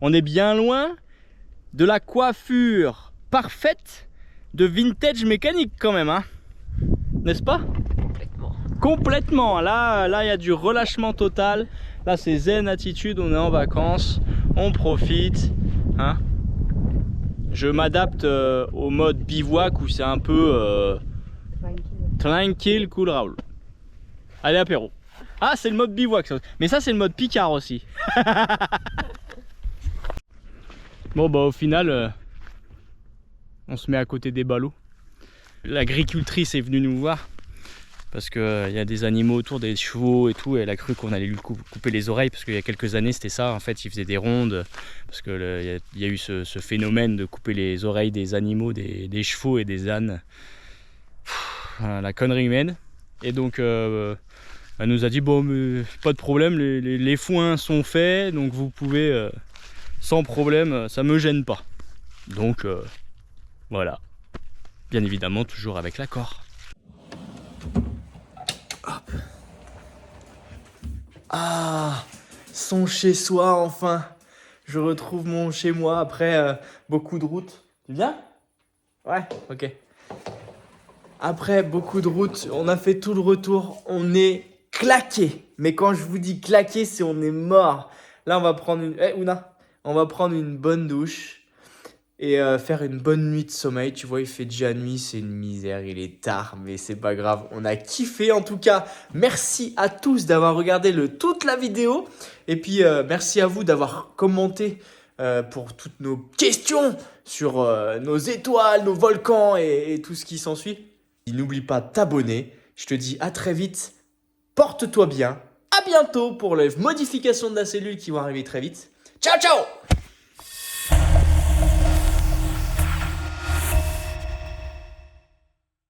On est bien loin de la coiffure parfaite de vintage mécanique quand même, hein, n'est-ce pas? Complètement. Complètement. Là il y a du relâchement total. Là c'est zen attitude, on est en vacances, on profite, hein. Je m'adapte au mode bivouac où c'est un peu tranquille, cool Raoul. Allez apéro. Ah c'est le mode bivouac ça. Mais ça c'est le mode Picard aussi. Bon bah au final on se met à côté des ballots. L'agricultrice est venue nous voir parce qu'il y a des animaux autour, des chevaux et tout, et elle a cru qu'on allait lui couper les oreilles parce qu'il y a quelques années c'était ça, en fait il faisait des rondes parce qu'il y a eu ce phénomène de couper les oreilles des animaux, des chevaux et des ânes. La connerie humaine. Et donc elle nous a dit bon mais pas de problème, les foins sont faits donc vous pouvez sans problème, ça me gêne pas. Donc voilà, bien évidemment toujours avec l'accord. Hop. Ah, son chez soi enfin. Je retrouve mon chez moi après beaucoup de route. Tu viens? Ouais, ok. Après beaucoup de routes, on a fait tout le retour. On est claqué. Mais quand je vous dis claqué, c'est on est mort. Là, on va prendre une... Ouna, on va prendre une bonne douche et faire une bonne nuit de sommeil. Tu vois, il fait déjà nuit, c'est une misère. Il est tard, mais c'est pas grave. On a kiffé en tout cas. Merci à tous d'avoir regardé toute la vidéo. Et puis, merci à vous d'avoir commenté pour toutes nos questions sur nos étoiles, nos volcans et tout ce qui s'ensuit. N'oublie pas de t'abonner. Je te dis à très vite. Porte-toi bien. À bientôt pour les modifications de la cellule qui vont arriver très vite. Ciao, ciao!